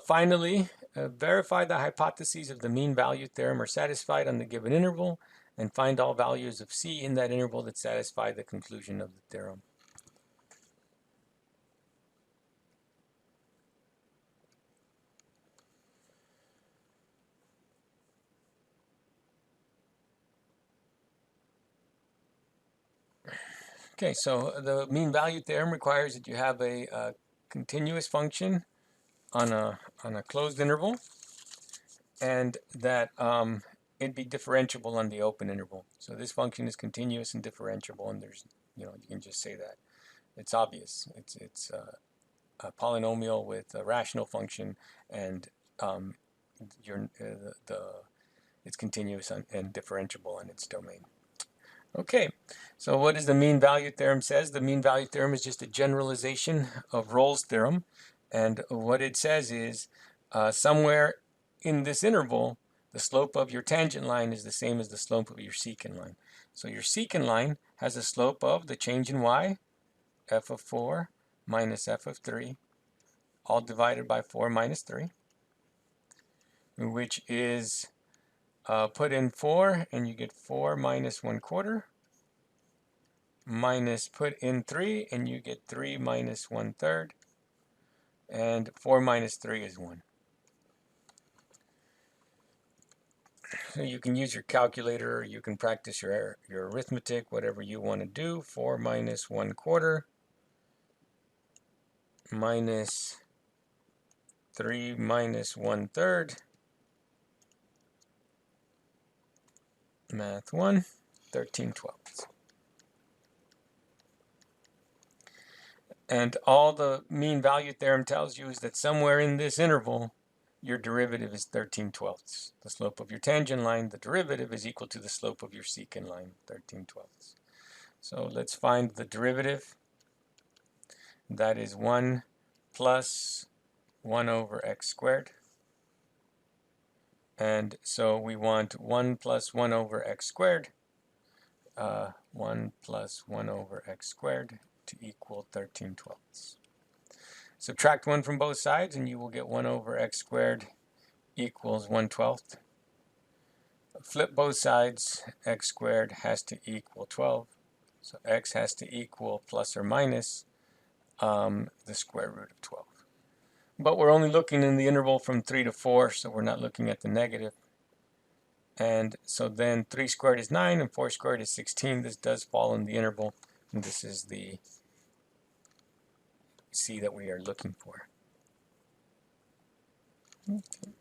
S1: finally, verify the hypotheses of the mean value theorem are satisfied on the given interval, and find all values of C in that interval that satisfy the conclusion of the theorem. Okay, so the mean value theorem requires that you have a continuous function on a closed interval, and that it be differentiable on the open interval. So this function is continuous and differentiable, and there's, you can just say that. It's obvious. It's a polynomial with a rational function, and it's continuous and differentiable in its domain. Okay, so what does the mean value theorem says? The mean value theorem is just a generalization of Rolle's theorem, and what it says is somewhere in this interval, the slope of your tangent line is the same as the slope of your secant line. So your secant line has a slope of the change in y, f of 4 minus f of 3, all divided by 4 minus 3, which is put in 4 and you get 4 minus 1/4, minus put in 3 and you get 3 minus 1/3, and 4 minus 3 is 1. So you can use your calculator, or you can practice your arithmetic, whatever you want to do. 4 minus 1/4 minus 3 minus 1/3, math 1, 13/12. And all the mean value theorem tells you is that somewhere in this interval, your derivative is 13/12. The slope of your tangent line, the derivative, is equal to the slope of your secant line, 13/12. So let's find the derivative. That is 1 plus 1 over x squared. And so we want 1 plus 1 over x squared, 1 plus 1 over x squared to equal 13/12. Subtract 1 from both sides and you will get 1 over x squared equals 1/12. Flip both sides, x squared has to equal 12. So x has to equal plus or minus the square root of 12. But we're only looking in the interval from 3 to 4, so we're not looking at the negative. And so then 3 squared is 9 and 4 squared is 16. This does fall in the interval, and this is the C that we are looking for. Okay.